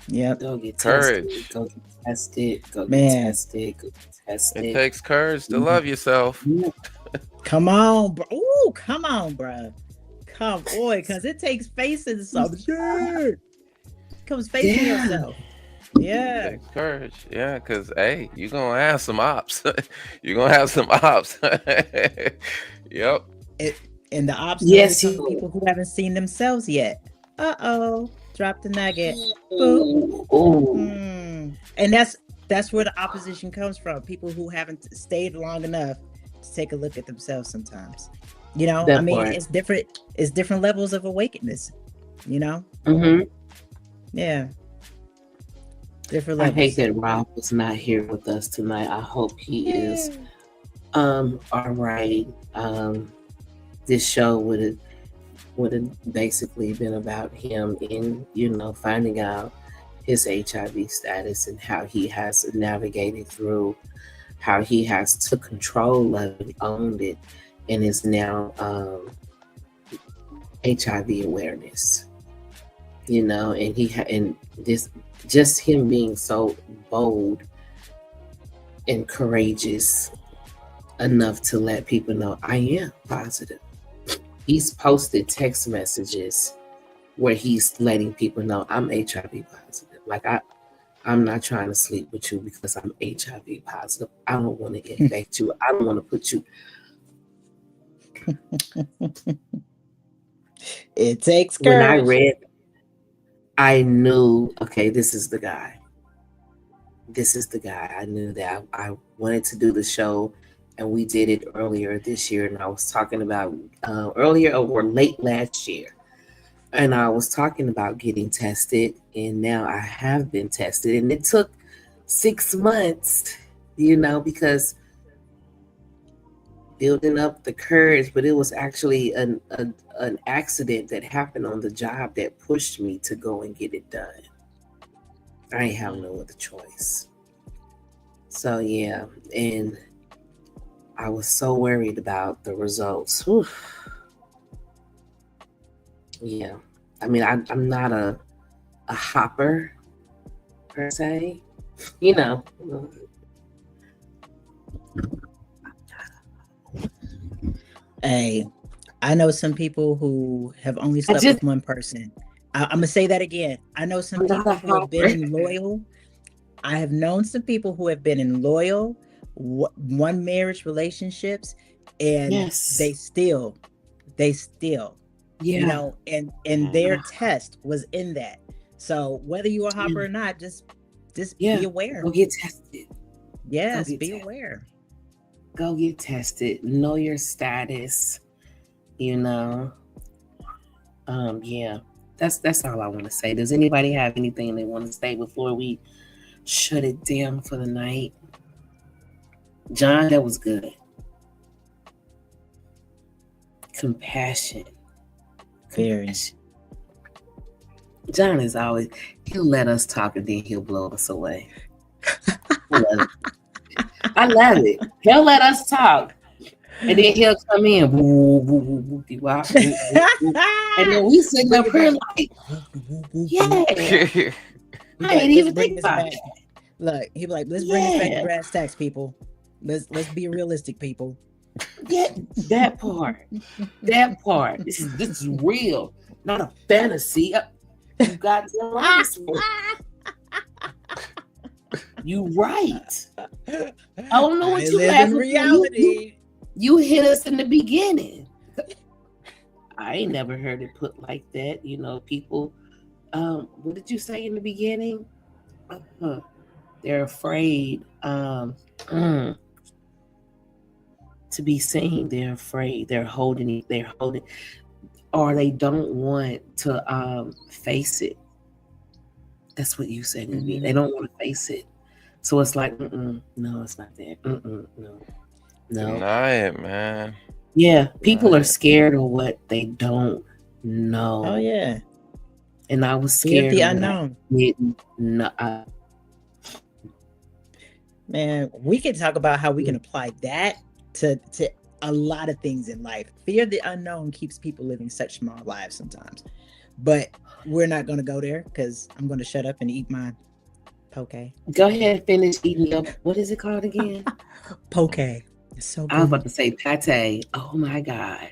Yeah. Go get courage. Tested. Go get tested. Go get tested. Go get tested. It takes courage to love yourself. Come on, bro. Ooh, come on, bro. Come on, because it takes facing some shit. Comes facing yourself. Yeah. It takes courage. Yeah, because hey, you're gonna have some ops. You're gonna have some ops. Yep. And the ops yes, some people who haven't seen themselves yet. Drop the nugget. Boop. And that's where the opposition comes from. People who haven't stayed long enough to take a look at themselves sometimes. You know, I mean, it's different levels of awakeness, you know? Yeah. Different levels. I hate that Rob was not here with us tonight. I hope he is all right. This show would have basically been about him in, you know, finding out his HIV status and how he has navigated through, how he has took control of it, owned it, and is now HIV awareness. You know, and and this just him being so bold and courageous enough to let people know I am positive. He's posted text messages where he's letting people know I'm HIV positive. Like I'm not trying to sleep with you because I'm HIV positive. I don't want to infect you. I don't want to put you. It takes courage. When I read, I knew, okay, this is the guy. This is the guy. I knew that I wanted to do the show, and we did it earlier this year. And I was talking about earlier or late last year. And I was talking about getting tested, and now I have been tested. And it took 6 months, you know, because building up the courage, but it was actually an accident that happened on the job that pushed me to go and get it done. I ain't have no other choice. So yeah, and I was so worried about the results. Whew. Yeah, I mean, I'm not a hopper per se, you know. Hey, I know some people who have only slept with one person. I'm gonna say that again. I know some people who have been in loyal. I have known some people who have been in loyal one marriage relationships, and they still, you know, and their test was in that. So whether you're a hopper or not, just be aware. Go get tested. Yes, be aware. Go get tested. Know your status. You know. Yeah. That's all I want to say. Does anybody have anything they want to say before we shut it down for the night? John, that was good. Compassion. Very. John is always, he'll let us talk and then he'll blow us away. I love it. He'll let us talk and then he'll come in. And then we sitting up here like, yeah. I ain't even think about it. Look, he'll be like, let's bring it back to brass tacks, people. Let's be realistic, people. Yeah, that part. This is real, not a fantasy. You got to You right. I don't know what you have in reality. You hit us in the beginning. I ain't never heard it put like that. You know, people. What did you say in the beginning? They're afraid to be seen. They're afraid. They're holding, or they don't want to face it. That's what you said to me. They don't want to face it. So it's like, no, it's not that. No. Deny it, man. Yeah, people are scared of what they don't know. Oh yeah. And I was scared of the unknown. Man, we can talk about how we can apply that to a lot of things in life. Fear of the unknown keeps people living such small lives sometimes. But we're not going to go there because I'm going to shut up and eat my poke. Go ahead and finish eating up. What is it called again? Poke. It's so good. I was about to say pate. Oh my God.